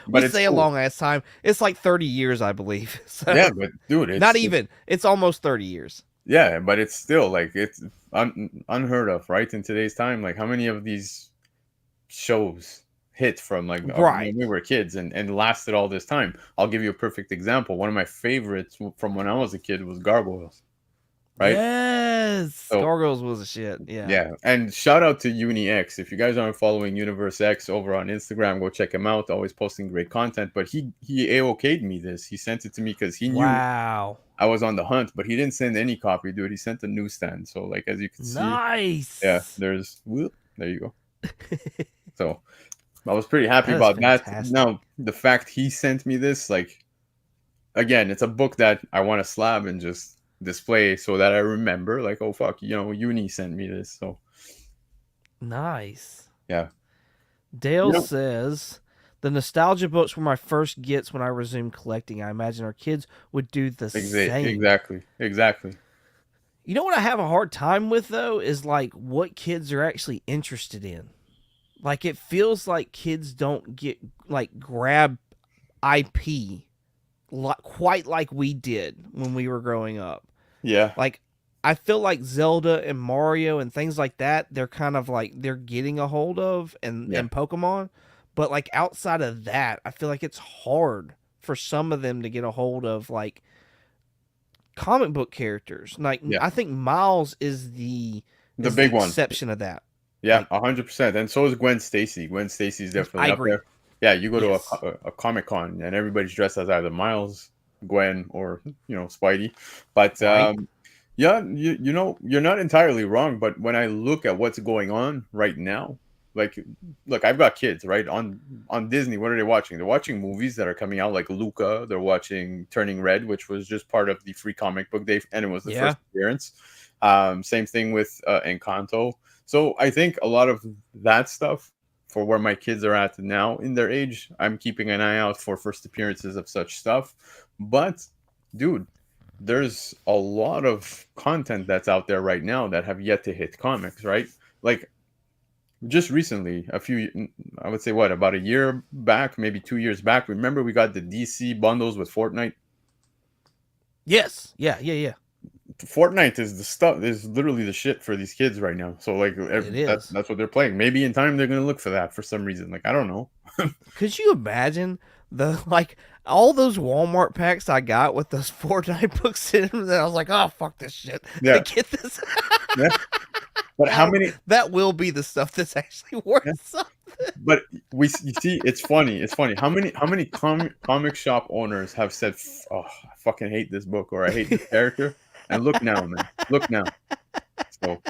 We but it's say a cool. long ass time. It's like 30 years, I believe. So Yeah, but dude, not even. It's almost 30 years. yeah, but it's still like it's unheard of, right? In today's time, like how many of these shows hit from like Right. when we were kids and lasted all this time? I'll give you a perfect example. One of my favorites from when I was a kid was Gargoyles, right? Yes. So Gargoyles was a shit. Yeah. yeah, and shout out to Uni X. If you guys aren't following Universe X over on Instagram, go check him out. Always posting great content. But he AOK'd me this. He sent it to me because he knew Wow. I was on the hunt, but he didn't send any copy, dude. He sent a newsstand. So like as you can see, yeah, Nice. there you go. So I was pretty happy That is about that. fantastic. Now the fact he sent me this, like again, it's a book that I want to slab and just display so that I remember, like, oh fuck, Uni sent me this. So Nice. yeah. Dale You know, says the nostalgia books were my first gets when I resumed collecting. I imagine our kids would do the same. exactly. You know what I have a hard time with though is like what kids are actually interested in. Like it feels like kids don't get like grab IP quite like we did when we were growing up. Yeah, Like I feel like Zelda and Mario and things like that, they're kind of like they're getting a hold of yeah, and Pokemon, but like outside of that, I feel like it's hard for some of them to get a hold of like comic book characters. Like yeah. I think Miles The is the big one. exception of that. Yeah, Like 100%. And so is Gwen Stacy. Gwen Stacy's I definitely up agree. there. Yeah, you go to Yes. a Comic Con and everybody's dressed as either Miles, Gwen, or Spidey. But Right? yeah, you're not entirely wrong. But when I look at what's going on right now, like, look, I've got kids, right? On Disney, what are they watching? They're watching movies that are coming out, like Luca. They're watching Turning Red, which was just part of the free comic book day, and it was the Yeah. first appearance. Same thing with Encanto. So I think a lot of that stuff for where my kids are at now in their age, I'm keeping an eye out for first appearances of such stuff. But dude, there's a lot of content that's out there right now that have yet to hit comics, right? Like just recently, I would say what, about a year back, maybe 2 years back. Remember we got the DC bundles with Fortnite? Yes. Yeah. Fortnite is the stuff, is literally the shit for these kids right now. So like It that is. that's what they're playing. Maybe in time they're gonna look for that for some reason. Like I don't know. Could you imagine the like all those Walmart packs I got with those Fortnite books in them? That I was like, oh fuck this shit. Yeah, Get this. yeah. But how That'll, many? that will be the stuff that's actually worth Yeah. something. But you see, it's funny. It's funny. How many comic shop owners have said, "Oh, I fucking hate this book," or "I hate this character," and look now, man. Look now. So,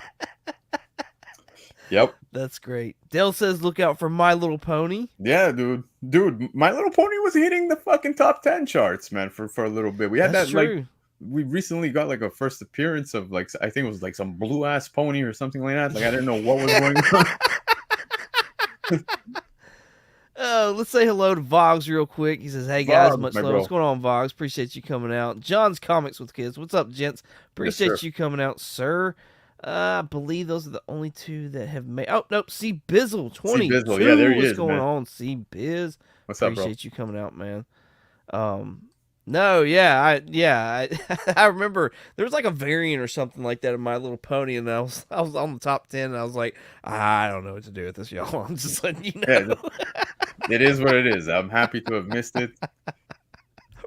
yep. That's great. Dale says, look out for My Little Pony. Yeah, dude, My Little Pony was hitting the fucking top 10 charts, man, for a little bit. We had That's that like true. we recently got like a first appearance of like I think it was like some blue ass pony or something like that. Like I didn't know what was going on. Let's say hello to Vogs real quick. He says, hey guys, Bob, much my love. bro. What's going on, Vogs? Appreciate you coming out. John's Comics with Kids. What's up, gents? Yes, Appreciate sir. you coming out, sir. I believe those are the only two that have made. Oh, nope. C Bizzle See 22. Bizzle. Yeah, there he What's is, going man. on, C Biz? What's up, bro? Appreciate you coming out, man. No, yeah, I remember there was like a variant or something like that of My Little Pony, and I was on the top 10, and I was like, I don't know what to do with this, y'all. I'm just letting you Yeah, know. it is what it is. I'm happy to have missed it.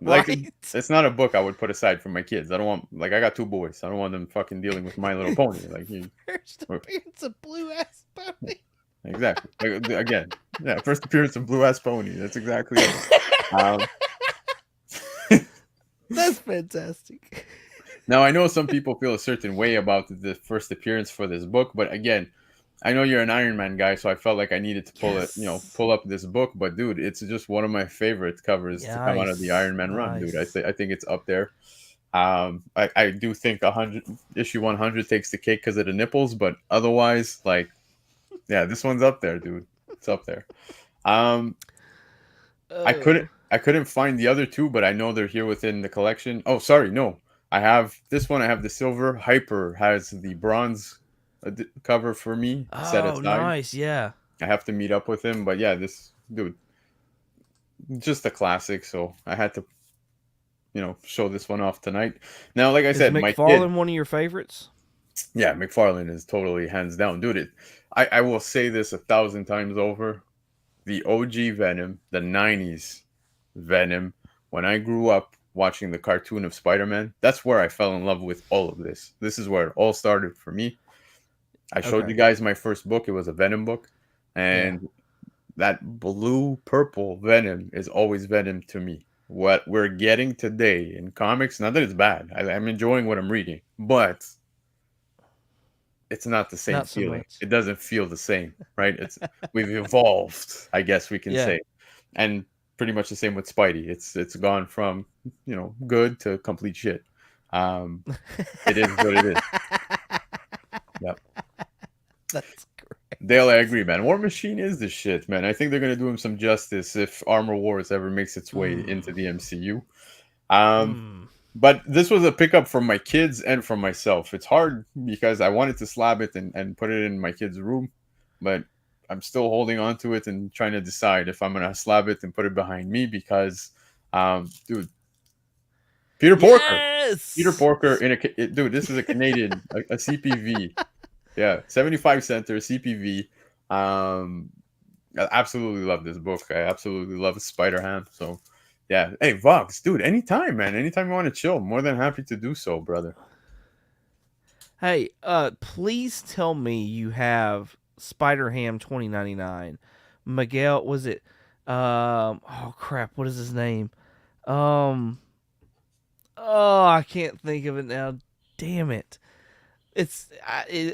Like Right? it's not a book I would put aside for my kids. I don't want like I got two boys. I don't want them fucking dealing with My Little Pony. Like First or- appearance of Blue Ass Pony. exactly. Like, again, yeah. First appearance of Blue Ass Pony. That's exactly it. Um, That's fantastic. Now I know some people feel a certain way about the first appearance for this book, but again, I know you're an Iron Man guy, so I felt like I needed to Yes. pull up this book. But dude, it's just one of my favorite covers to come out of the Nice. Iron Man run, dude. Nice. I think it's up there. I do think 100 issue 100 takes the cake because of the nipples, but otherwise, like, yeah, this one's up there, dude. It's up there. Um, Oh. I couldn't find the other two, but I know they're here within the collection. Oh, sorry, no. I have this one. I have the silver. Hyper has the bronze cover for me set Oh, aside. nice. Yeah. I have to meet up with him, but yeah, this dude, just a classic. So I had to, show this one off tonight. Now, like I Is said, my kid, McFarlane one of your favorites? yeah, McFarlane is totally hands down, dude. I will say this 1,000 times over. The OG Venom, the 90s Venom, when I grew up watching the cartoon of Spider-Man, that's where I fell in love with all of this. This is where it all started for me. I showed Okay. you guys my first book. It was a Venom book. And Yeah. that blue purple Venom is always Venom to me. What we're getting today in comics, not that it's bad. I'm enjoying what I'm reading, but it's not the same Not so feeling. much. It doesn't feel the same, right? We've evolved, I guess we can Yeah. say. And pretty much the same with Spidey. It's gone from, good to complete shit. It is what it is. Yep. That's great. Dale, I agree, man. War Machine is the shit, man. I think they're gonna do him some justice if Armor Wars ever makes its way into the MCU. Um, Mm. but this was a pickup from my kids and from myself. It's hard because I wanted to slab it and put it in my kid's room, but I'm still holding on to it and trying to decide if I'm gonna slab it and put it behind me because, dude, Peter Porker, Yes. Peter Porker dude, this is a Canadian, a CPV, yeah, 75 center CPV. I absolutely love this book. I absolutely love Spider-Ham. So, yeah. Hey, Vox, dude, anytime, man. Anytime you want to chill, more than happy to do so, brother. Hey, please tell me you have Spider-Ham 2099. Miguel, was it? Oh crap, what is his name? Oh, I can't think of it now. Damn it. It's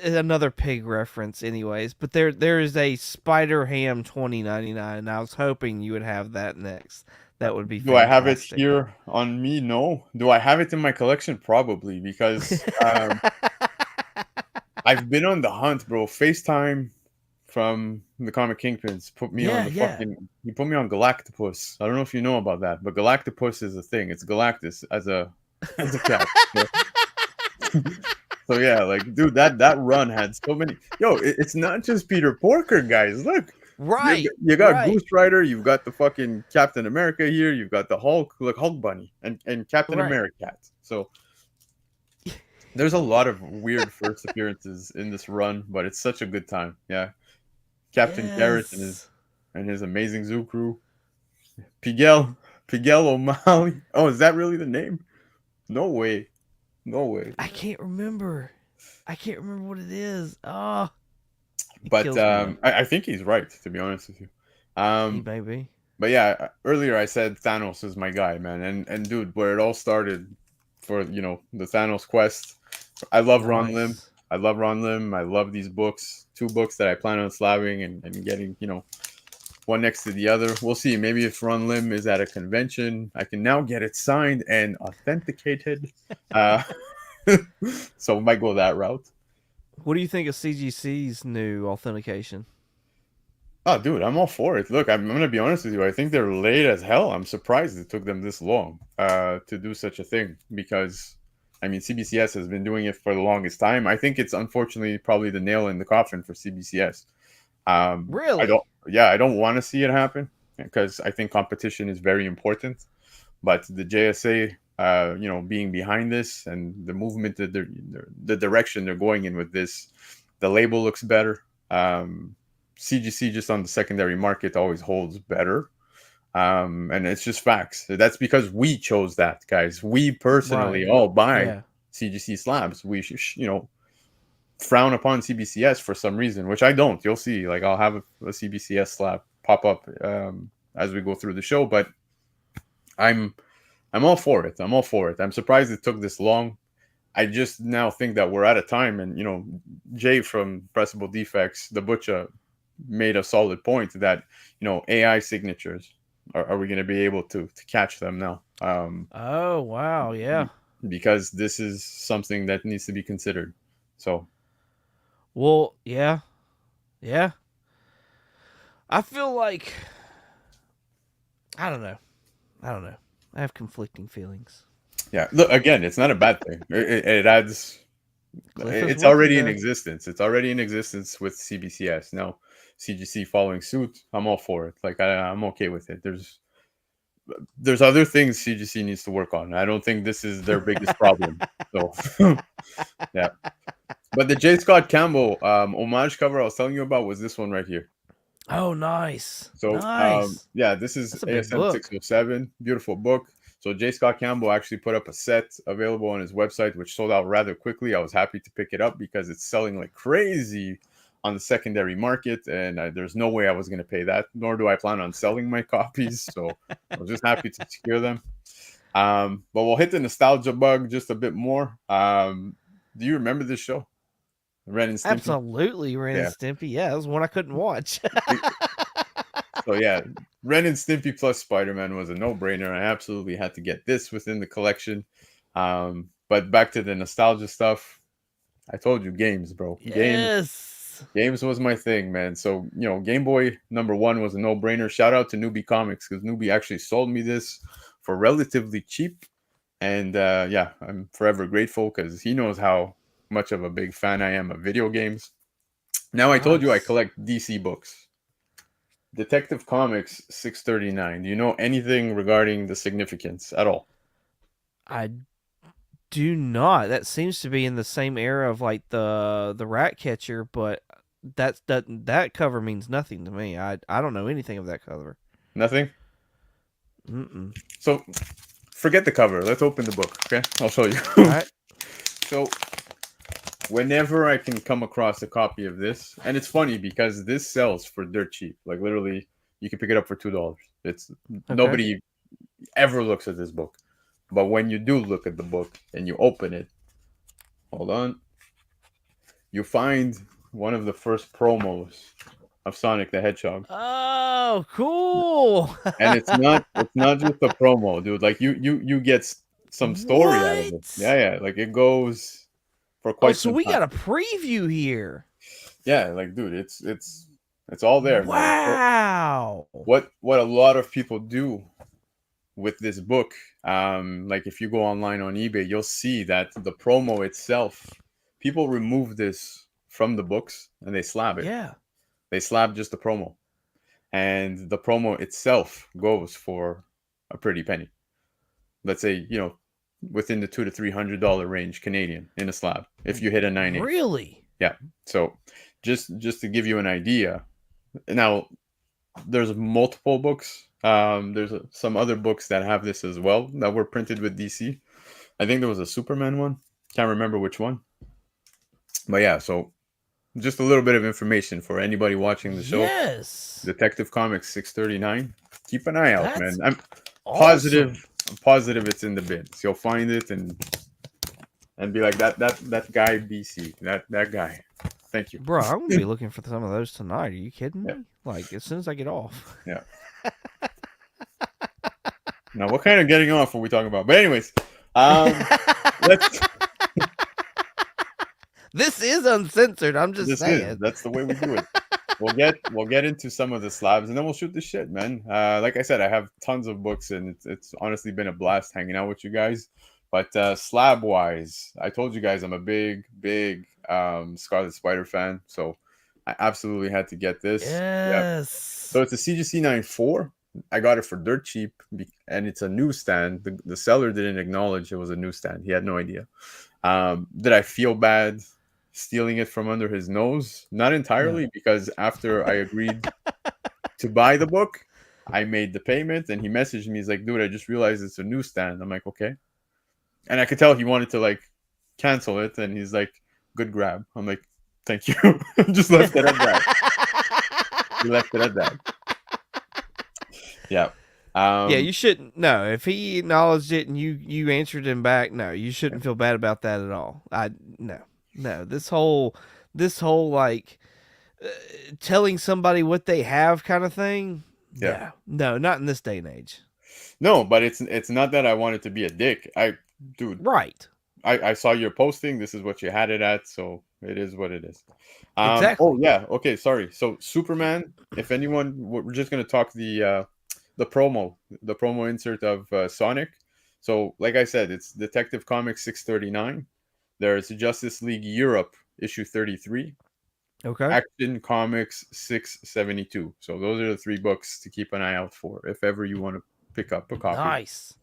another pig reference, anyways. But there is a Spider-Ham 2099, and I was hoping you would have that next. That would be Do I have it fantastic. here on me? No. Do I have it in my collection? Probably, because I've been on the hunt, bro. FaceTime from the comic kingpins put me on Yeah, the yeah. fucking. He put me on Galactopus. I don't know if you know about that, but Galactopus is a thing. It's Galactus as a as a cat. So, so yeah, like dude, that run had so many. Yo, it's not just Peter Porker, guys. Look, Right, you got right, Goose Rider. You've got the fucking Captain America here. You've got the Hulk, look Hulk Bunny, and Captain right. America cat. So there's a lot of weird first appearances in this run, but it's such a good time. Yeah, Captain Carrot Yes. and his amazing zoo crew. Pigel Pigel O'Malley. Oh, is that really the name? No way. No way. I can't remember. I can't remember what it is. Oh, it But kills me though. I think he's right, to be honest with you. He Um, may be. but yeah, earlier I said Thanos is my guy, man. And dude, where it all started for the Thanos quest. I love Ron Lim. Nice. I love Ron Lim. I love these books. Two books that I plan on slabbing and getting, one next to the other. We'll see. Maybe if Ron Lim is at a convention, I can now get it signed and authenticated. Uh, so we might go that route. What do you think of CGC's new authentication? Oh, dude, I'm all for it. Look, I'm gonna be honest with you. I think they're late as hell. I'm surprised it took them this long to do such a thing because, I mean, CBCS has been doing it for the longest time. I think it's unfortunately probably the nail in the coffin for CBCS. I Really? don't, yeah, I don't want to see it happen because I think competition is very important. But the JSA, being behind this and the movement that the direction they're going in with this, the label looks better. CGC just on the secondary market always holds better. And it's just facts. That's because we chose that, guys. We personally Right. all buy Yeah. CGC slabs. We should, frown upon CBCS for some reason, which I don't. You'll see. Like I'll have a CBCS slab pop up as we go through the show, but I'm I'm all for it. I'm all for it. I'm surprised it took this long. I just now think that we're at a time, and Jay from Pressable Defects, the butcher, made a solid point that AI signatures are we going to be able to catch them now? Oh wow. Yeah. Because this is something that needs to be considered. So Well. Yeah. Yeah. I feel like I don't know. I don't know. I have conflicting feelings. yeah, look again, it's not a bad thing. It adds. Cliff is It's with you already in though. existence. It's already in existence with CBCS. Now, CGC following suit, I'm all for it. Like I'm okay with it. There's other things CGC needs to work on. I don't think this is their biggest problem. So yeah. But the J. Scott Campbell homage cover I was telling you about was this one right here. Oh, nice. So Nice. yeah, this is That's a big ASM book. 607. Beautiful book. So J. Scott Campbell actually put up a set available on his website, which sold out rather quickly. I was happy to pick it up because it's selling like crazy on the secondary market, and there's no way I was going to pay that. Nor do I plan on selling my copies. So I was just happy to secure them. But we'll hit the nostalgia bug just a bit more. Do you remember this show, Ren and Stimpy? Absolutely, Ren and Yeah. Stimpy. Yeah, that was one I couldn't watch. So yeah, Ren and Stimpy plus Spider-Man was a no-brainer. I absolutely had to get this within the collection. But back to the nostalgia stuff. I told you games, bro. Yes. Games was my thing, man. So Game Boy #1 was a no-brainer. Shout out to Newbie Comics because Newbie actually sold me this for relatively cheap, and yeah, I'm forever grateful because he knows how much of a big fan I am of video games. Now I told you I Nice. collect DC books. Detective Comics 639. Do you know anything regarding the significance at all? I do not. That seems to be in the same era of like the rat catcher, but that cover means nothing to me. I don't know anything of that cover. Nothing? Mm-mm. So forget the cover. Let's open the book, okay? I'll show you. All right. So whenever I can come across a copy of this, and it's funny because this sells for dirt cheap. Like literally, you can pick it up for $2. It's Okay. nobody ever looks at this book. But when you do look at the book and you open it, hold on, you find one of the first promos of Sonic the Hedgehog. Oh, cool. And it's not just a promo, dude. Like you get some story out of it. What? Yeah, yeah. Like it goes. for Oh, quite so some we time. got a preview here. Yeah, like dude, it's all there, man. So Wow. what a lot of people do with this book, like if you go online on eBay, you'll see that the promo itself, people remove this from the books and they slab it. Yeah. They slab just the promo, and the promo itself goes for a pretty penny. Let's say, within the $200 to $300 range Canadian in a slab if you hit a 9.8. Really? Yeah. So just to give you an idea. Now there's multiple books. There's some other books that have this as well that were printed with DC. I think there was a Superman one. Can't remember which one. But yeah, so just a little bit of information for anybody watching the show. Yes. Detective Comics 639. Keep an eye out, man. That's I'm awesome. positive. I'm positive it's in the bins. You'll find it and be like that guy BC. That guy. Thank you. Bro, I'm gonna be looking for some of those tonight. Are you kidding Yeah. me? Like as soon as I get off. Yeah. Now, what kind of getting off are we talking about? But anyways, let's. This is uncensored. I'm just saying. That's the way we do it. We'll get into some of the slabs and then we'll shoot the shit, man. Like I said, I have tons of books and it's honestly been a blast hanging out with you guys. But slab wise, I told you guys I'm a big Scarlet Spider fan, so I absolutely had to get this. Yeah. Yes. So it's a CGC 94. I got it for dirt cheap, and it's a newsstand. The seller didn't acknowledge it was a newsstand. He had no idea. Did I feel bad stealing it from under his nose? Not entirely, because after I agreed to buy the book, I made the payment, and he messaged me. He's like, "Dude, I just realized it's a newsstand." I'm like, "Okay," and I could tell he wanted to like cancel it, and he's like, "Good grab." I'm like, "Thank you." Just left it at that. He left it at that. Yeah. Yeah, you shouldn't. No, if he acknowledged it and you answered him back, no, you shouldn't feel bad about that at all. No. This whole like telling somebody what they have kind of thing. Yeah. No, not in this day and age. No, but it's not that I wanted to be a dick. Dude, Right. I saw your posting. This is what you had it at, so it is what it is. Exactly. Oh yeah. Okay. Sorry. So Superman. If anyone, we're just gonna talk the promo insert of Sonic. So like I said, it's Detective Comics 639. There's Justice League Europe issue 33. Okay. Action Comics 672. So those are the three books to keep an eye out for if ever you want to pick up a copy. Nice.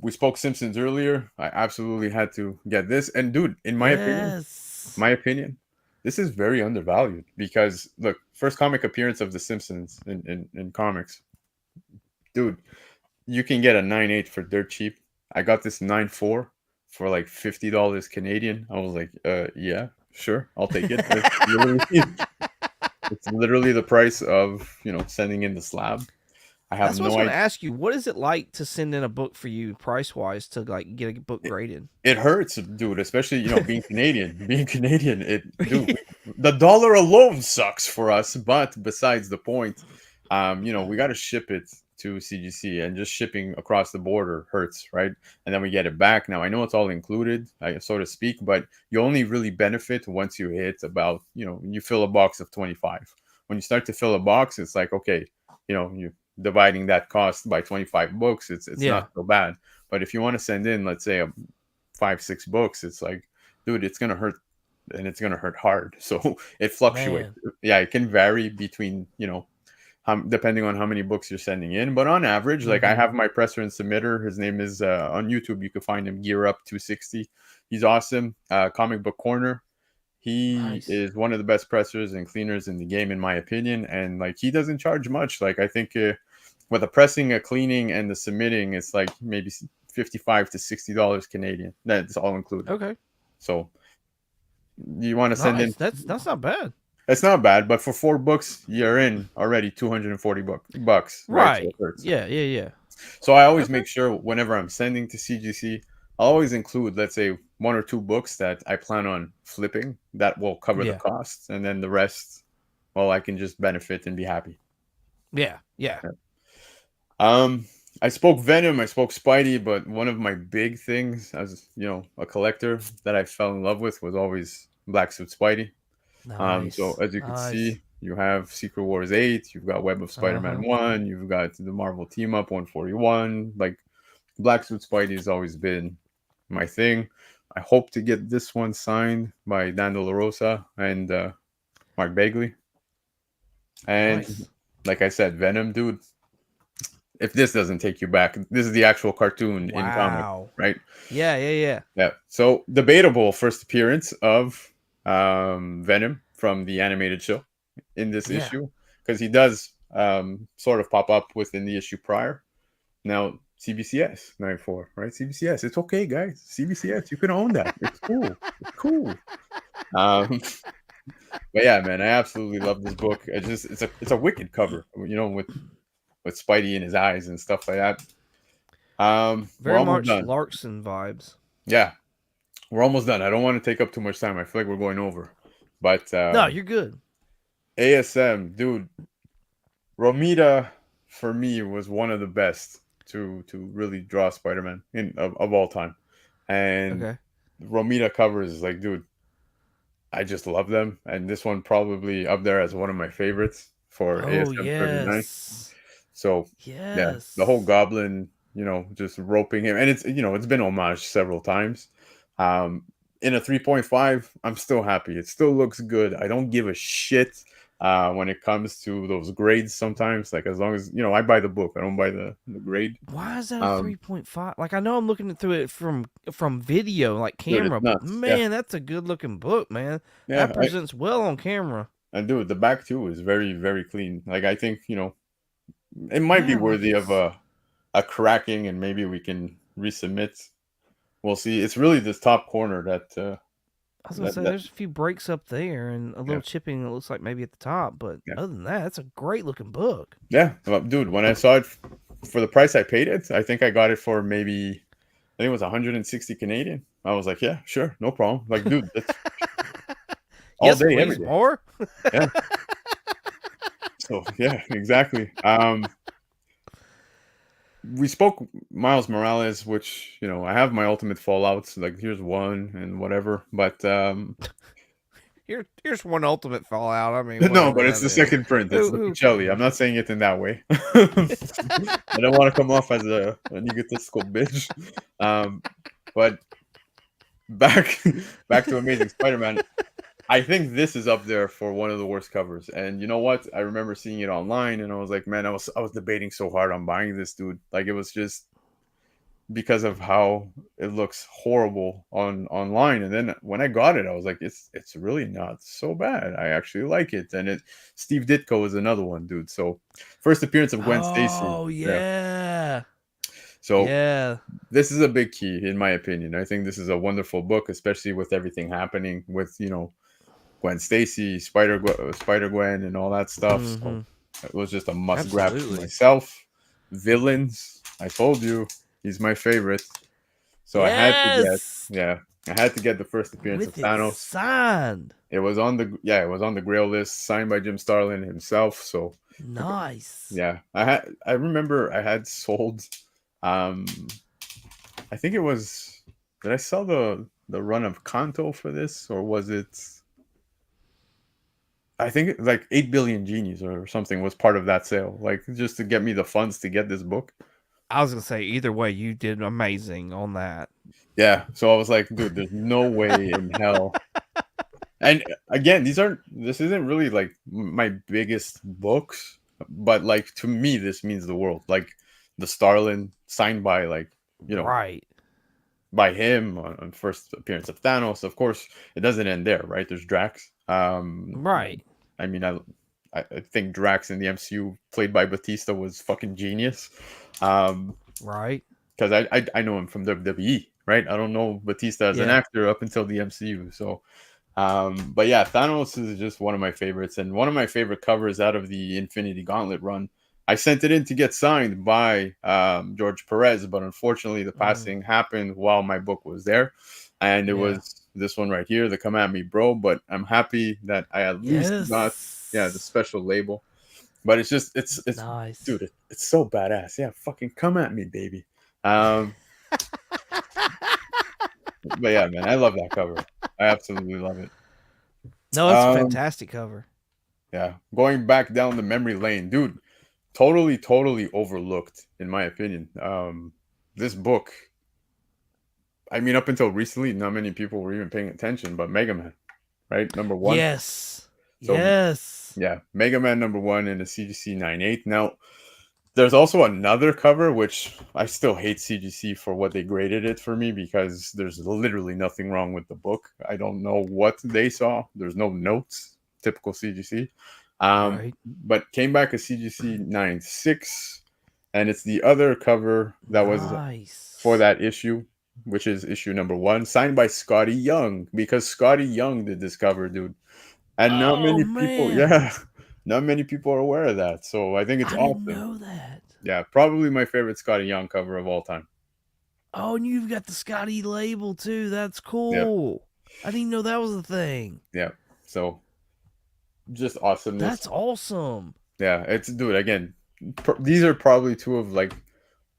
We spoke Simpsons earlier. I absolutely had to get this. And dude, in my opinion, this is very undervalued because look, first comic appearance of the Simpsons in comics. Dude, you can get a 9.8 for dirt cheap. I got this 9.4 for like $50 Canadian. I was like, yeah, sure, I'll take it. It's literally the price of sending in the slab. I have That's what I was going to ask you. What is it like to send in a book for you, price wise, to like get a book graded? It hurts, dude. Especially being Canadian. Dude, the dollar alone sucks for us. But besides the point, we got to ship it to CGC, and just shipping across the border hurts, right? And then we get it back. Now I know it's all included, so to speak, but you only really benefit once you hit about you fill a box of 25. When you start to fill a box, it's like okay, you dividing that cost by 25 books, it's not so bad. But if you want to send in, let's say, 5-6 books, it's like, dude, it's gonna hurt, and it's gonna hurt hard. So it fluctuates. Yeah, it can vary between depending on how many books you're sending in, but on average, like I have my presser and submitter. His name is on YouTube. You can find him, Gear Up 260. He's awesome. Comic Book Corner. He is one of the best pressers and cleaners in the game, in my opinion. And like, he doesn't charge much. Like, I think with the pressing, a cleaning, and the submitting, it's like maybe $55 to $60 Canadian. That's all included. Okay. So you want to send in? That's not bad. It's not bad, but for 4 books, you're in already $240 bucks. Right. So Yeah. So I always make sure whenever I'm sending to CGC, I'll always include, let's say, 1 or 2 books that I plan on flipping that will cover the costs, and then the rest, well, I can just benefit and be happy. Yeah. I spoke Venom, I spoke Spidey, but one of my big things as a collector that I fell in love with was always Black Suit Spidey. So Nice. as you can Nice. see, you have Secret Wars 8, you've got Web of Spider-Man Uh-huh. 1, you've got the Marvel Team Up 141. Like Black Suit Spidey has always been my thing. I hope to get this one signed by Dan De La Rosa and Mark Bagley. And Nice. like I said, Venom, dude, if this doesn't take you back, this is the actual cartoon in comic, Wow. right? Yeah, yeah, yeah. Yeah. So debatable first appearance of Venom from the animated show in this Yeah. issue, because he does sort of pop up within the issue prior. Now CBCS 94, right? CBCS, it's okay, guys. CBCS, you can own that. It's cool. It's cool. Um, but yeah, man, I absolutely love this book. It's a wicked cover, with Spidey in his eyes and stuff like that. We're Very almost much done. Larkson vibes. Yeah, we're almost done. I don't want to take up too much time. I feel like we're going over. But No, you're good. ASM, dude, Romita for me was one of the best to really draw Spider-Man of all time. And Okay. Romita covers, like, dude, I just love them. And this one probably up there as one of my favorites for Oh, ASM 39. yes. So yeah, the whole Yes. goblin, just roping him, and it's been homaged several times. Um, in a 3.5, I'm still happy. It still looks good. I don't give a shit when it comes to those grades. Sometimes, like, as long as I buy the book, I don't buy the grade. Why is that a Um, 3.5? Like I know I'm looking through it from video, like dude, it's camera, but nuts. Yeah, man, that's a good looking book, man. That yeah. presents well on camera. And dude, the back too is very, very clean. Like, I think it might be Yeah, like worthy of it's a cracking, and maybe we can resubmit. We'll see. It's really this top corner that I was gonna that say that there's a few breaks up there and a yeah, little chipping that looks like maybe at the top, but yeah, other than that, it's a great looking book. yeah. Well, dude, when I saw it for the price I paid it, I think I got it for maybe, I think it was 160 Canadian. I was like, yeah, sure, no problem. Like, dude, that's all Yes, day, every please, day. more. Yeah. So yeah, exactly. We spoke Miles Morales, which I have my ultimate fallouts. Like, here's one and whatever, but Here's one ultimate fallout. I mean, no, whatever but it's that the is. second print. It's the Who Puccelli. I'm not cares? saying it in that way. I don't want to come off as an egotistical bitch. But back back to Amazing Spider-Man. I think this is up there for one of the worst covers. And you know what? I remember seeing it online, and I was like, man, I was debating so hard on buying this, dude. Like, it was just because of how it looks horrible online. And then when I got it, I was like, it's really not so bad. I actually like it. And Steve Ditko is another one, dude. So first appearance of Gwen Stacy. Oh Yeah. yeah, So yeah. this is a big key, in my opinion. I think this is a wonderful book, especially with everything happening with Gwen Stacy, Spider Gwen, and all that stuff. So Mm-hmm. it was just a must grab for Absolutely. myself. Villains, I told you, he's my favorite. So I had to get, Yes, yeah, I had to get the first appearance of with it Thanos. signed. It was on the Grail list, signed by Jim Starlin himself. So Nice. yeah, I remember I had sold, um, I think it was, did I sell the run of Kanto for this, or was it? I think like 8 billion genies or something was part of that sale, like, just to get me the funds to get this book. I was gonna say either way, you did amazing on that. Yeah, so I was like, dude, there's no way in hell. And again, this isn't really like my biggest books, but like, to me, this means the world. Like, the Starlin signed by, like, you know, Right. by him on first appearance of Thanos. Of course, it doesn't end there, right? There's Drax. Right. I mean, I think Drax in the MCU, played by Batista, was fucking genius. Um, Right. because I know him from WWE, right? I don't know Batista as an Yeah. actor up until the MCU. So, but yeah, Thanos is just one of my favorites, and one of my favorite covers out of the Infinity Gauntlet run. I sent it in to get signed by George Perez, but unfortunately, the Mm. passing happened while my book was there, and it Yeah. was this one right here, the Come At Me Bro. But I'm happy that I at least got, yeah, the Yes. special label. But it's Nice. dude, it's so badass. Yeah, fucking come at me, baby. Um, but yeah, man, I love that cover. I absolutely love it. No, it's a Um, fantastic cover. yeah, going back down the memory lane, dude. Totally overlooked, in my opinion. This book, I mean, up until recently, not many people were even paying attention, but Mega Man, right? Number one. Yes. So, Yes. yeah, Mega Man number one in the CGC 98. Now, there's also another cover, which I still hate CGC for what they graded it for me because there's literally nothing wrong with the book. I don't know what they saw. There's no notes, typical CGC. Right. But came back a CGC 96, and it's the other cover that was for Nice. that issue, which is issue number one, signed by Scotty Young, because Scotty Young did this cover, dude. And not Oh many people, man. yeah, not many people are aware of that. So I think it's I didn't awesome. know that. Yeah, probably my favorite Scotty Young cover of all time. Oh, and you've got the Scotty label too. That's Yeah, cool. I didn't know that was a thing. yeah. So just awesomeness. That's awesome. Yeah, it's dude. Again, these are probably two of like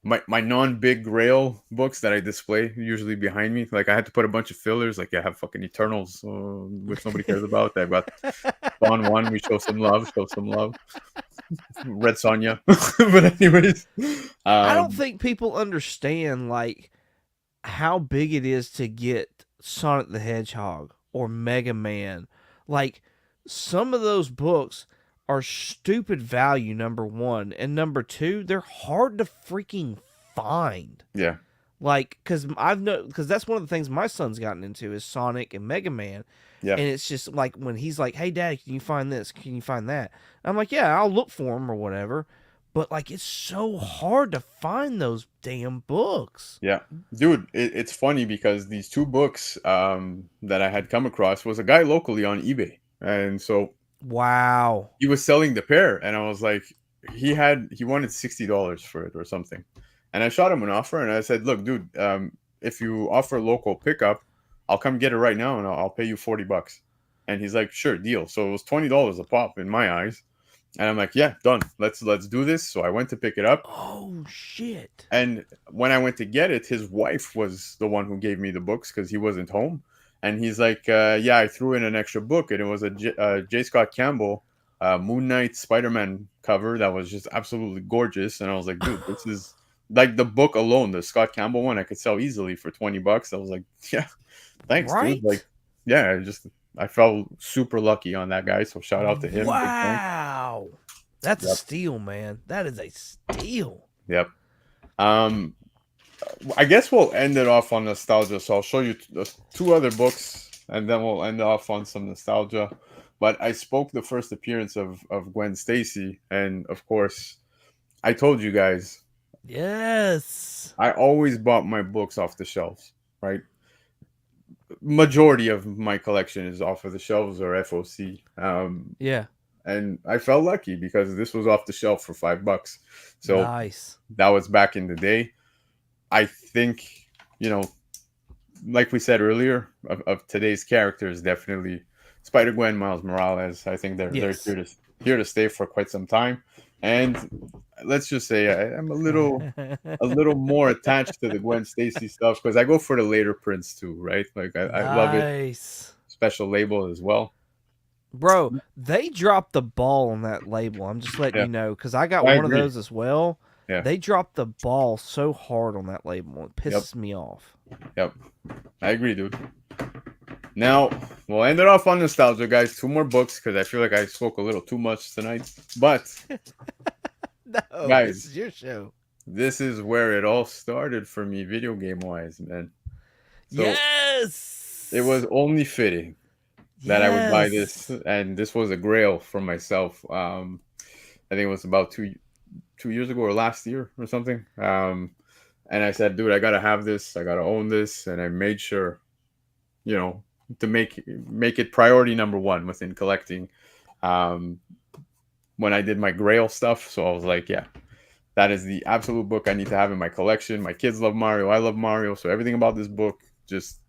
my non-big grail books that I display usually behind me. Like I had to put a bunch of fillers. Like I have fucking Eternals, which nobody cares about. I've got Spawn One. We show some love. Show some love. Red Sonja. But anyways, I don't um, think people understand like how big it is to get Sonic the Hedgehog or Mega Man. Like some of those books are stupid value, number one, and number two, they're hard to freaking find. yeah, Like, because that's one of the things my son's gotten into is Sonic and Mega Man, yeah, and it's just like when he's like, "Hey, Daddy, can you find this? Can you find that?" I'm like, "Yeah, I'll look for them or whatever." But like, it's so hard to find those damn books. yeah, dude. It's funny because these two books that I had come across was a guy locally on eBay, and so Wow. he was selling the pair, and I was like, he wanted $60 for it or something, and I shot him an offer, and I said, look, dude, if you offer local pickup, I'll come get it right now, and I'll pay you $40. And he's like, sure, deal. So it was $20 a pop in my eyes, and I'm like, yeah, done. Let's do this. So I went to pick it up, Oh shit. and when I went to get it, his wife was the one who gave me the books because he wasn't home. And he's like, yeah, I threw in an extra book, and it was a J. Scott Campbell Moon Knight Spider-Man cover that was just absolutely gorgeous. And I was like, dude, this is like the book alone, the Scott Campbell one, I could sell easily for $20. I was like, yeah, thanks, dude. Like, Right? yeah, I felt super lucky on that guy. So shout out to him, big thanks. Wow. That's a Yep, steal, man. That is a steal. yep. Um, I guess we'll end it off on nostalgia. So I'll show you two other books, and then we'll end off on some nostalgia. But I spoke the first appearance of Gwen Stacy, and of course, I told you guys Yes. I always bought my books off the shelves. Right, majority of my collection is off of the shelves or FOC. Yeah. And I felt lucky because this was off the shelf for $5. So Nice. that was back in the day. I think, you know, like we said earlier, of today's characters, definitely Spider Gwen, Miles Morales. I think they're Yes. here to stay for quite some time. And let's just say I'm a little more attached to the Gwen Stacy stuff because I go for the later prints too, right? Like I love it. Nice. Special label as well. Bro, they dropped the ball on that label. I'm just letting Yeah, you know because I got I one of agree. those as well. Yeah. They dropped the ball so hard on that label. It Yep. pisses me off. Yep. I agree, dude. Now we'll end it off on nostalgia, guys. Two more books because I feel like I spoke a little too much tonight. But No, this guys, is your show. this is where it all started for me, video game wise, man. So Yes. it was only fitting that I would buy this, Yes. and this was a grail for myself. I think it was about 2 years ago or last year or something. And I said, dude, I gotta have this. I gotta own this, and I made sure, you know, to make it priority number one within collecting. Um, when I did my Grail stuff, so I was like, yeah, that is the absolute book I need to have in my collection. My kids love Mario. I love Mario. So everything about this book just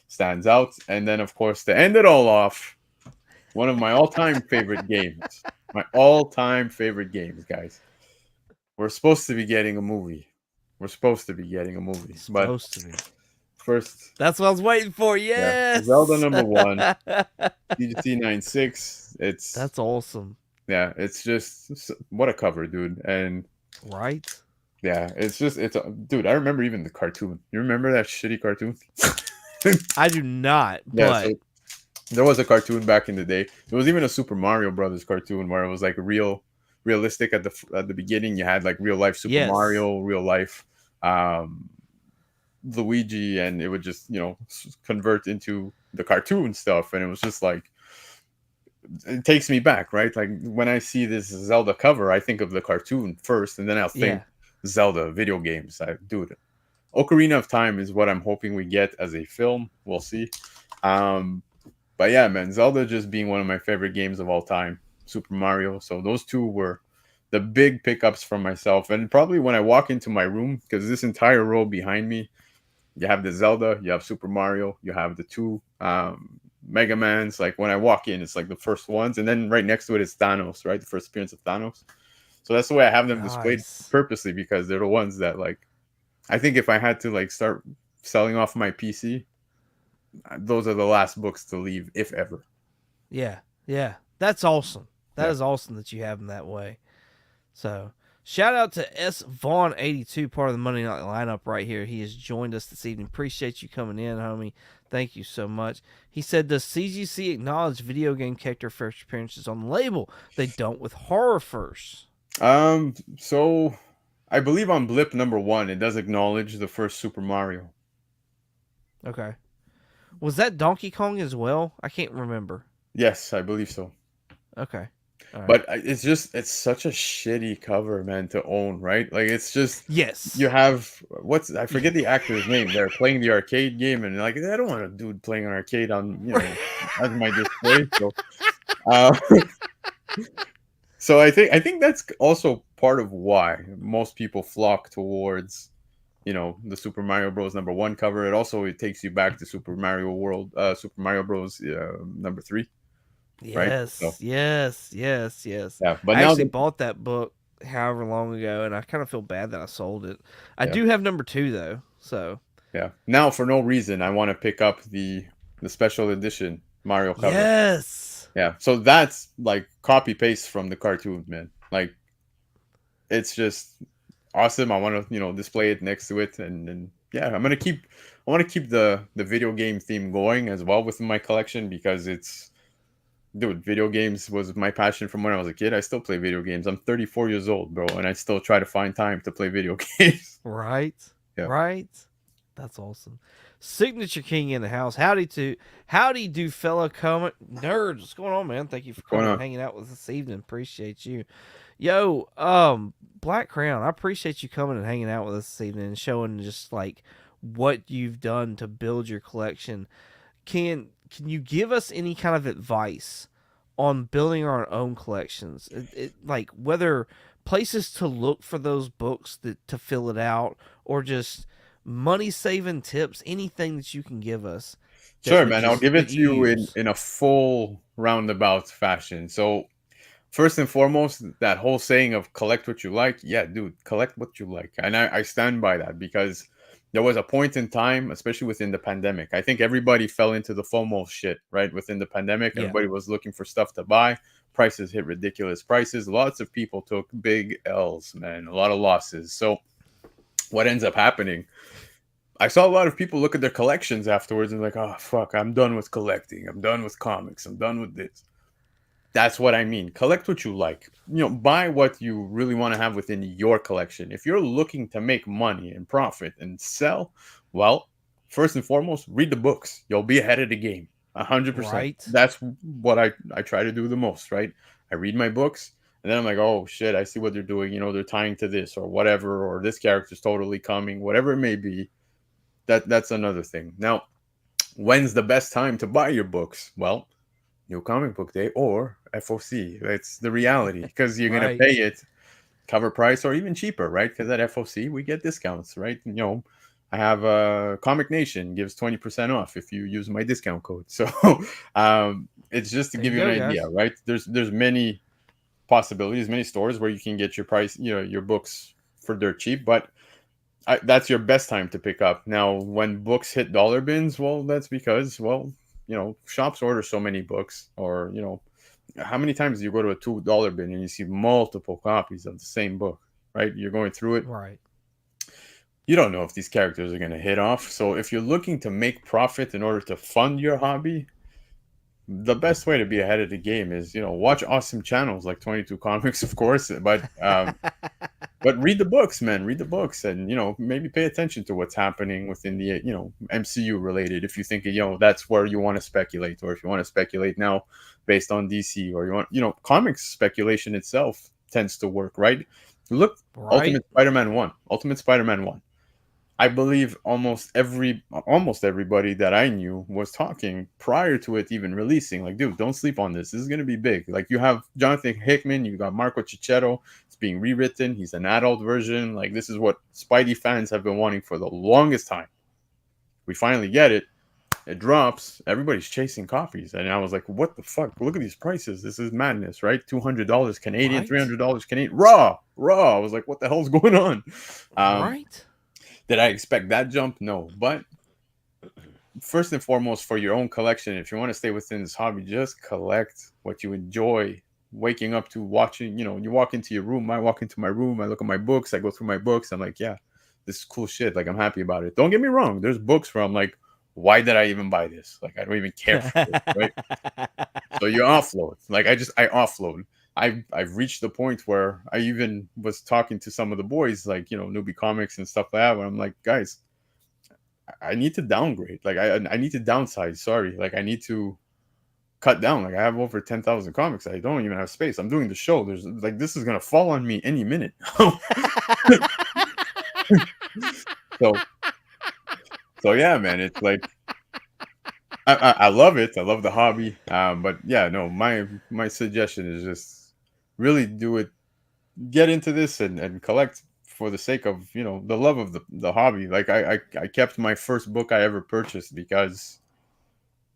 stands out. And then, of course, to end it all off, one of my all time favorite games, My all-time favorite games, guys. We're supposed to be getting a movie. We're supposed to be getting a movie, but Supposed to be. first, That's what I was waiting for. yeah, Zelda Yes. number one, CGC 96. It's That's awesome. yeah, it's just what a cover, dude. And Right? yeah, it's dude. I remember even the cartoon. You remember that shitty cartoon? I do not, Yeah, so but there was a cartoon back in the day. There was even a Super Mario Brothers cartoon where it was like realistic at the beginning. You had like real life Super yes. Mario, real life um, Luigi, and it would just convert into the cartoon stuff, and it was just like it takes me back, right? Like when I see this Zelda cover, I think of the cartoon first, and then I'll think Yeah. Zelda video games. Dude, Ocarina of Time is what I'm hoping we get as a film. We'll see. Um, but yeah, man, Zelda just being one of my favorite games of all time. Super Mario. So those two were the big pickups from myself. And probably when I walk into my room, because this entire row behind me, you have the Zelda, you have Super Mario, you have the two Mega Mans. Like when I walk in, it's like the first ones, and then right next to it is Thanos, right? The first appearance of Thanos. So that's the way I have them displayed Nice. purposely because they're the ones that like I think if I had to like start selling off my PC, those are the last books to leave, if ever. Yeah. Yeah. That's awesome. That Yeah. is awesome that you have them that way. So, shout out to S Vaughn 82, part of the Monday Night lineup right here. He has joined us this evening. Appreciate you coming in, homie. Thank you so much. He said, does CGC acknowledge video game character first appearances on the label? They don't with horror first. So I believe on Blip number one, it does acknowledge the first Super Mario. Okay. Was that Donkey Kong as well? I can't remember. Yes, I believe so. Okay. All right. But it's such a shitty cover, man, to own, right? Like it's just you Yes. have I forget the actor's name. They're playing the arcade game, and like I don't want a dude playing an arcade on as my display. So, uh, so I think that's also part of why most people flock towards the Super Mario Bros. Number one cover. It takes you back to Super Mario Bros. Number three, right? So Yes. Yes. Yes. Yes. yeah, but I now actually the bought that book however long ago, and I kind of feel bad that I sold it. I yeah. do have number two, though. So, Yeah. Now, for no reason, I want to pick up the special edition Mario cover. yes. Yeah. So that's like copy paste from the cartoon, man. Like it's just awesome. I want to display it next to it, and yeah, I want to keep the video game theme going as well within my collection because dude, video games was my passion from when I was a kid. I still play video games. I'm 34 years old, bro, and I still try to find time to play video games. Right. Yeah. Right. That's awesome. Signature King in the house. Howdy do fellow comic nerds. What's going on, man? Thank you for What's going coming and on? hanging out with us this evening. Appreciate you. Yo, Black Crown, I appreciate you coming and hanging out with us this evening and showing just like what you've done to build your collection. Can you give us any kind of advice on building our own collections? Like whether places to look for those books to fill it out or just money saving tips, anything that you can give us Sure, man. I'll give it that to you you use. in a full roundabout fashion. So, first and foremost, that whole saying of collect what you like. Yeah, dude, collect what you like. And I stand by that because there was a point in time, especially within the pandemic. I think everybody fell into the FOMO shit, right? Within the pandemic, Yeah. everybody was looking for stuff to buy. Prices hit ridiculous prices. Lots of people took big L's, man, a lot of losses. So, what ends up happening? I saw a lot of people look at their collections afterwards and like, oh fuck, I'm done with collecting. I'm done with comics. I'm done with this. That's what I mean. Collect what you like. Buy what you really want to have within your collection. If you're looking to make money and profit and sell, well, first and foremost, read the books. You'll be ahead of the game. 100%. Right. That's what I try to do the most, right? I read my books and then I'm like, oh shit, I see what they're doing. They're tying to this or whatever, or this character's totally coming, whatever it may be. That's another thing. Now, when's the best time to buy your books? Well, New Comic Book Day or FOC. It's the reality because you're gonna Right. pay it cover price or even cheaper, right? Because at FOC we get discounts, right? I have Comic Nation gives 20% off if you use my discount code. So it's just to There give you you an go, idea, guys. right? There's many possibilities, many stores where you can get your price, your books for dirt cheap. But that's your best time to pick up. Now, when books hit dollar bins, well, that's because, well, shops order so many books, or how many times do you go to a $2 bin and you see multiple copies of the same book, right? You're going through it. Right. You don't know if these characters are going to hit off. So if you're looking to make profit in order to fund your hobby, the best way to be ahead of the game is, watch awesome channels like 22 Comics, of course, but read the books, man. Read the books, and maybe pay attention to what's happening within the MCU related. If you think that's where you want to speculate, or if you want to speculate now based on DC, or you want comics speculation itself tends to work, right? Look, Right. Ultimate Spider-Man 1. I believe almost everybody that I knew was talking prior to it even releasing. Like, dude, don't sleep on this. This is gonna be big. Like, you have Jonathan Hickman, you got Marco Cicchetto. It's being rewritten. He's an adult version. Like, this is what Spidey fans have been wanting for the longest time. We finally get it. It drops. Everybody's chasing copies, and I was like, "What the fuck? Look at these prices. This is madness, right? $200 Canadian, Right. $300 Canadian, raw." I was like, "What the hell's going on?" Right. Did I expect that jump? No. But first and foremost, for your own collection, if you want to stay within this hobby, just collect what you enjoy waking up to, watching. You walk into your room. I walk into my room. I look at my books. I go through my books. I'm like, yeah, this is cool shit. Like, I'm happy about it. Don't get me wrong. There's books where I'm like, why did I even buy this? Like, I don't even care for it, right? So you offload. Like, I offload. I've reached the point where I even was talking to some of the boys, like, newbie comics and stuff like that, where I'm like, guys, I need to downgrade. Like, I need to downsize. Sorry. Like, I need to cut down. Like, I have over 10,000 comics. I don't even have space. I'm doing the show. There's like, this is going to fall on me any minute. So yeah, man, it's like, I love it. I love the hobby. But yeah, no, my suggestion is just really do it. Get into this and collect for the sake of the love of the hobby. Like, I kept my first book I ever purchased because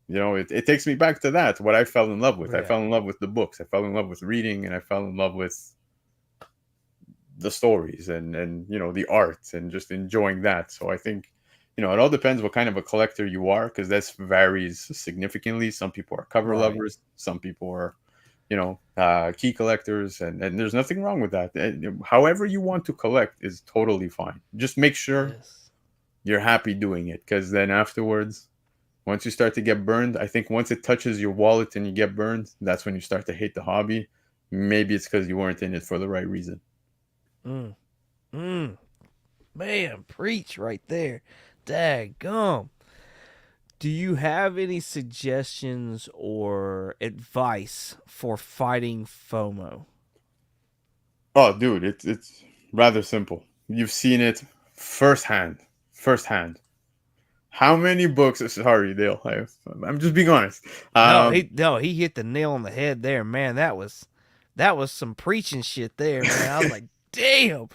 it takes me back to that, what I fell in love with. I Yeah. fell in love with the books. I fell in love with reading, and I fell in love with the stories and the art, and just enjoying that. So I think it all depends what kind of a collector you are, because that varies significantly. Some people are cover Right. lovers, some people are key collectors, and there's nothing wrong with that. However you want to collect is totally fine. Just make sure Yes. you're happy doing it, because then afterwards, once you start to get burned, I think once it touches your wallet and you get burned, that's when you start to hate the hobby. Maybe it's because you weren't in it for the right reason. Man, preach right there. Daggum. Do you have any suggestions or advice for fighting FOMO? Oh, dude, it's rather simple. You've seen it firsthand. How many books? Sorry, Dale. I'm just being honest. He hit the nail on the head there, man. That was some preaching shit there, man. I was like, damn,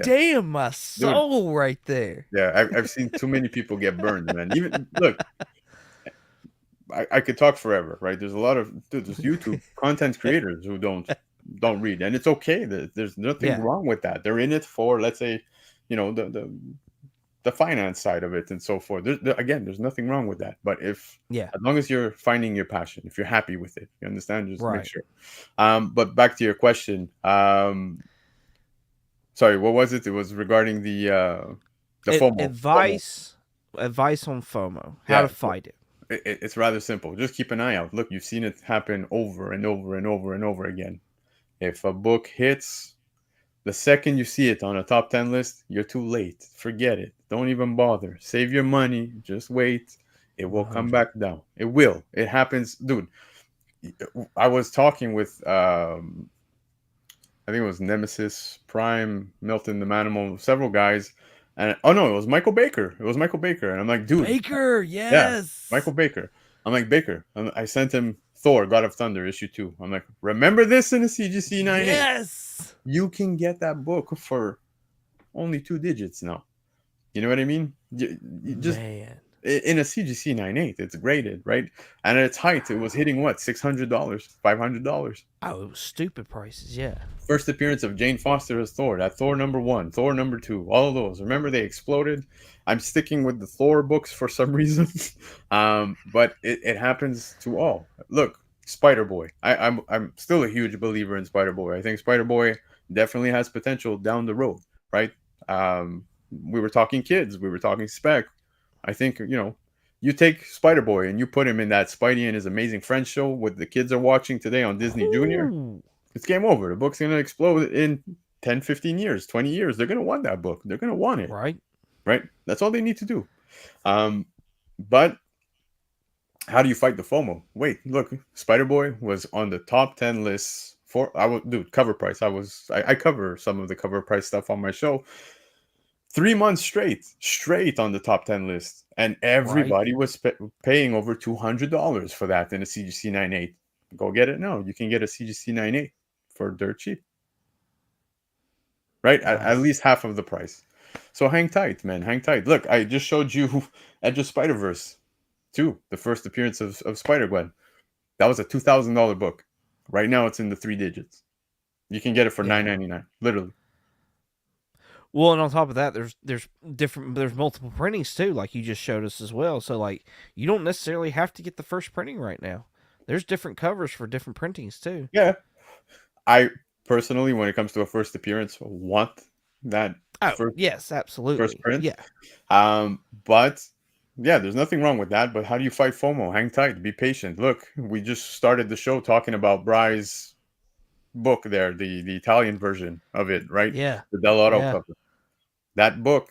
Yeah. my soul right there. Yeah, I've seen too many people get burned, man. Even look, I could talk forever, right? There's a lot of there's YouTube content creators who don't read, and it's okay. There's nothing Yeah. wrong with that. They're in it for, let's say, the finance side of it and so forth. Again, there's nothing wrong with that. But as long as you're finding your passion, if you're happy with it, you understand, just make sure. But back to your question. Sorry, what was it? It was regarding the FOMO. Advice on FOMO. How to fight it. It's rather simple. Just keep an eye out. Look, you've seen it happen over and over and over and over again. If a book hits, the second you see it on a top 10 list, you're too late. Forget it. Don't even bother. Save your money. Just wait. It will come back down. It will. It happens. Dude, I was talking with, I think it was Nemesis, Prime, Milton the Manimal, several guys. And it was Michael Baker. And I'm like, dude. Baker, yes. Yeah, Michael Baker. I'm like, Baker. I sent him Thor, God of Thunder, issue 2. I'm like, remember this in the CGC 9? Yes. You can get that book for only 2 digits now. You know what I mean? You just, Man. in a CGC 9.8. It's graded, right? And at its height, it was hitting what, $600, $500. Oh, it was stupid prices. Yeah. First appearance of Jane Foster as Thor, that Thor #1, Thor #2, all of those. Remember, they exploded. I'm sticking with the Thor books for some reason, but it happens to all. Look, Spider Boy. I'm still a huge believer in Spider Boy. I think Spider Boy definitely has potential down the road, right? We were talking kids, we were talking spec. I think you take Spider Boy and you put him in that Spidey and His Amazing Friends show what the kids are watching today on Disney Junior. Ooh. It's game over. The book's going to explode in 10, 15 years, 20 years. They're going to want that book. They're going to want it. Right. Right? That's all they need to do. But how do you fight the FOMO? Wait, look, Spider-Boy was on the top 10 lists for, I would do cover price. I cover some of the cover price stuff on my show. 3 months straight on the top 10 list. And everybody was paying over $200 for that in a CGC 9.8. Go get it now. You can get a CGC 9.8 for dirt cheap. Right? Nice. At least half of the price. So hang tight, man. Hang tight. Look, I just showed you Edge of Spider-Verse 2, the first appearance of Spider-Gwen. That was a $2,000 book. Right now it's in the 3 digits. You can get it for $9.99, literally. Well, and on top of that, there's multiple printings too, like you just showed us as well. So like you don't necessarily have to get the first printing right now. There's different covers for different printings too. Yeah. I personally, when it comes to a first appearance, want that yes, absolutely. First print. Yeah. But yeah, there's nothing wrong with that. But how do you fight FOMO? Hang tight, be patient. Look, we just started the show talking about Bry's book there, the Italian version of it, right? Yeah. The Dell'Otto cover. That book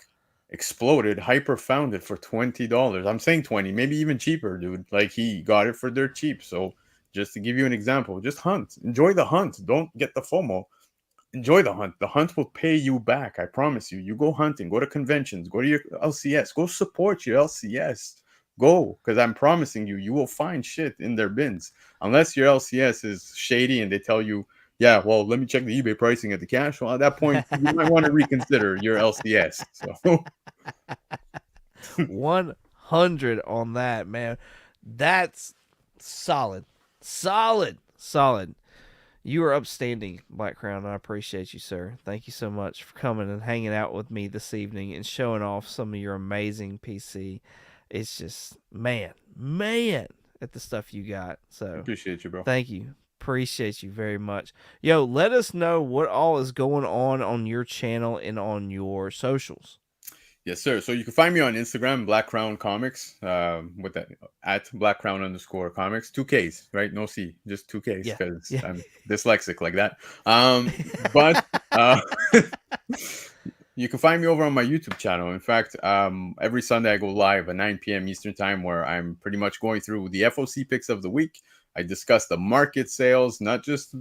exploded. Hyper found it for $20. I'm saying 20, maybe even cheaper, dude. Like he got it for dirt cheap. So just to give you an example, just hunt. Enjoy the hunt. Don't get the FOMO. Enjoy the hunt. The hunt will pay you back. I promise you. You go hunting, go to conventions, go to your LCS, go support your LCS. Go, because I'm promising you, you will find shit in their bins. Unless your LCS is shady and they tell you, yeah, well, let me check the eBay pricing at the cash. Well, at that point, you might want to reconsider your LCS. So 100 on that, man. That's solid. You are upstanding, Black Crown. I appreciate you, sir. Thank you so much for coming and hanging out with me this evening and showing off some of your amazing PC. It's just, man, at the stuff you got. So appreciate you, bro. Thank you. Appreciate you very much. Yo, let us know what all is going on your channel and on your socials. Yes, sir. So you can find me on Instagram, Black Crown Comics, with that at Black Crown _comics, 2Ks, right? No C, just 2Ks because I'm dyslexic like that. But you can find me over on my YouTube channel. In fact, every Sunday I go live at 9 p.m. Eastern time, where I'm pretty much going through the FOC picks of the week. I discuss the market sales, not just,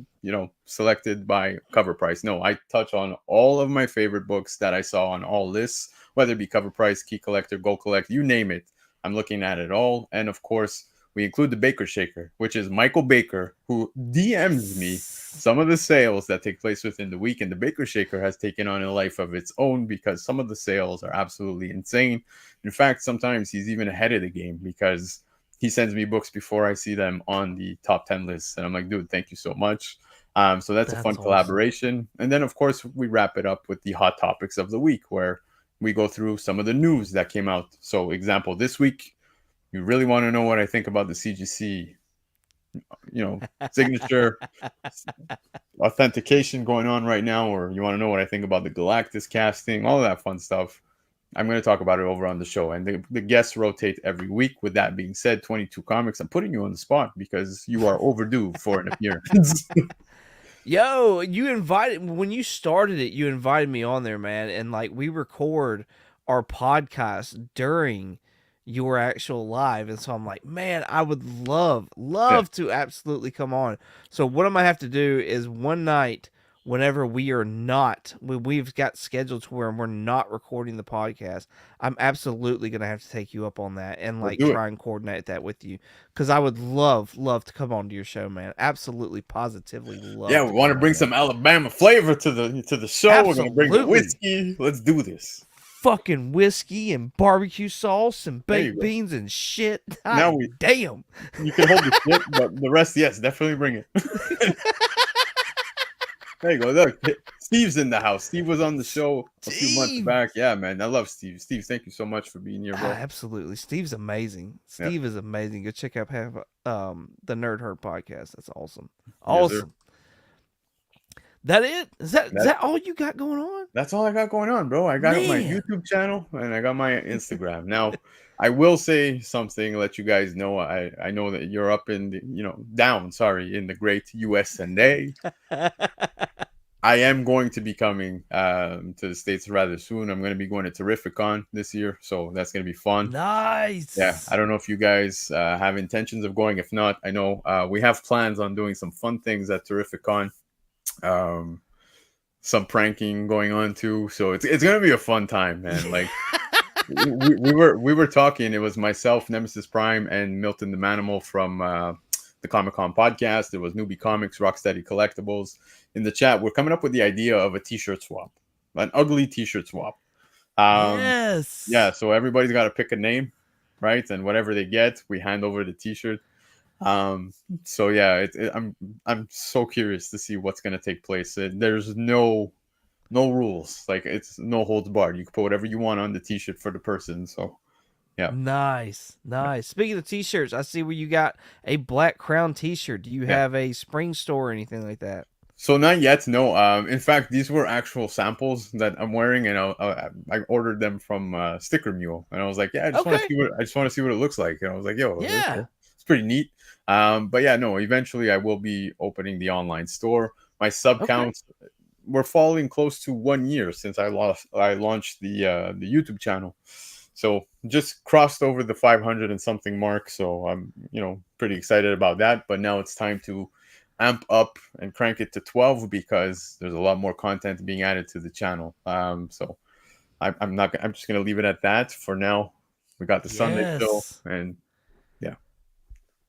selected by cover price. No, I touch on all of my favorite books that I saw on all lists, whether it be cover price, key collector, gold collect, you name it. I'm looking at it all. And of course, we include the Baker Shaker, which is Michael Baker, who DMs me some of the sales that take place within the week. And the Baker Shaker has taken on a life of its own because some of the sales are absolutely insane. In fact, sometimes he's even ahead of the game because he sends me books before I see them on the top 10 lists. And I'm like, dude, thank you so much. So that's a fun collaboration. And then, of course, we wrap it up with the hot topics of the week, where we go through some of the news that came out. So, example, this week, you really want to know what I think about the CGC, signature authentication going on right now, or you want to know what I think about the Galactus casting, all of that fun stuff. I'm going to talk about it over on the show. And the guests rotate every week. With that being said, 22 Comics, I'm putting you on the spot because you are overdue for an appearance. Yo, when you started it, you invited me on there, man. And we record our podcast during your actual live. And so I'm like, man, I would love to absolutely come on. So what I'm going to have to do is one night, whenever we've got scheduled to where we're not recording the podcast, I'm absolutely going to have to take you up on that and try and coordinate that with you. Cause I would love to come on to your show, man. Absolutely, positively love. Yeah. We want to bring some Alabama flavor to the show. Absolutely. We're going to bring the whiskey. Let's do this. fucking whiskey and barbecue sauce and There you baked go. beans and shit. Now God damn. you can hold the shit, but the rest, yes, definitely bring it. There you go. Look, Steve's in the house. Steve was on the show a few months Steve. back. Yeah, man. I love Steve. Steve, thank you so much for being here, bro. Absolutely. Steve's amazing. Yeah. Steve is amazing. Go check out the Nerd Herd podcast. That's awesome. Yes, sir. Awesome. That it? Is that all you got going on? That's all I got going on, bro. I got my YouTube channel and I got my Instagram. Now, I will say something, let you guys know. I know that you're up in the, in the great US&A. I am going to be coming to the States rather soon. I'm going to be going to Terrificon this year, so that's going to be fun. Nice. Yeah, I don't know if you guys have intentions of going. If not, I know we have plans on doing some fun things at Terrificon. Some pranking going on too, so it's gonna be a fun time, man. Like we were talking. It was myself, Nemesis Prime, and Milton the Manimal from the Comic Con podcast. There was Newbie Comics, Rocksteady Collectibles in the chat. We're coming up with the idea of a T-shirt swap, an ugly T-shirt swap. Yes. Yeah. So everybody's got to pick a name, right? And whatever they get, we hand over the T-shirt. So yeah, I'm so curious to see what's gonna take place. There's no rules, like it's no holds barred. You can put whatever you want on the T-shirt for the person. So yeah, nice. Speaking of T-shirts, I see where you got a Black Crown T-shirt. Do you have a spring store or anything like that? So not yet, no. In fact, these were actual samples that I'm wearing, and I ordered them from Sticker Mule, and I was like, yeah, I just want to see what it looks like, and I was like, yo, yeah, it's pretty neat. But yeah, no, eventually I will be opening the online store. My sub counts, we're falling close to 1 year since I launched the YouTube channel. So just crossed over the 500 and something mark. So I'm, pretty excited about that. But now it's time to amp up and crank it to 12 because there's a lot more content being added to the channel. So I'm just going to leave it at that for now. We got the Sunday show, and yeah.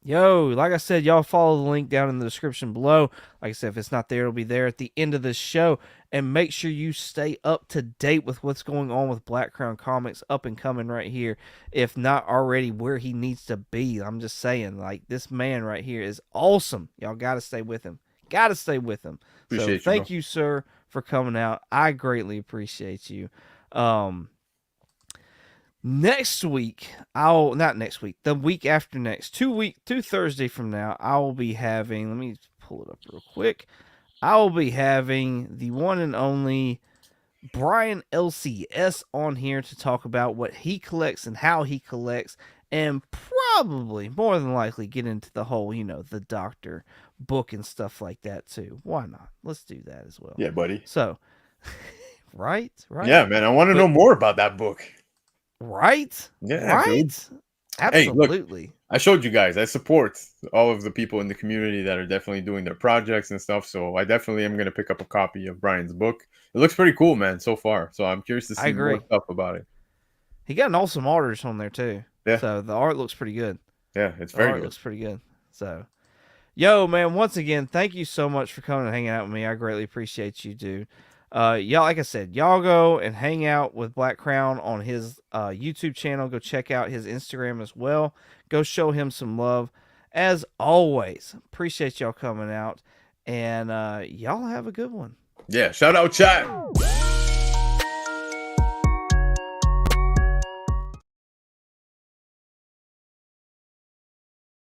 Yo, like I said, y'all follow the link down in the description below. Like I said, if it's not there, it'll be there at the end of the show. And make sure you stay up to date with what's going on with Black Crown Comics, up and coming right here. If not already where he needs to be. I'm just saying, like, this man right here is awesome. Y'all got to stay with him. Got to stay with him. Appreciate so thank you, sir, for coming out. I greatly appreciate you. Next week, the week after next, 2 Thursday from now, I will be having, let me pull it up real quick. I will be having the one and only Brian LCS on here to talk about what he collects and how he collects, and probably, more than likely, get into the whole, the Doctor book and stuff like that too. Why not? Let's do that as well. Yeah, buddy. So, right? Yeah, man, I want to know more about that book. Right? Yeah, right? Dude. Absolutely. Hey, look, I showed you guys. I support all of the people in the community that are definitely doing their projects and stuff. So I definitely am going to pick up a copy of Brian's book. It looks pretty cool, man, so far. So I'm curious to see more stuff about it. He got an awesome artist on there too. Yeah. So the art looks pretty good. Yeah, it's very good. Looks pretty good. So, yo, man, once again, thank you so much for coming and hanging out with me. I greatly appreciate you, dude. Y'all, like I said, y'all go and hang out with Black Crown on his YouTube channel. Go check out his Instagram as well. Go show him some love. As always, appreciate y'all coming out. And y'all have a good one. Yeah, shout out chat.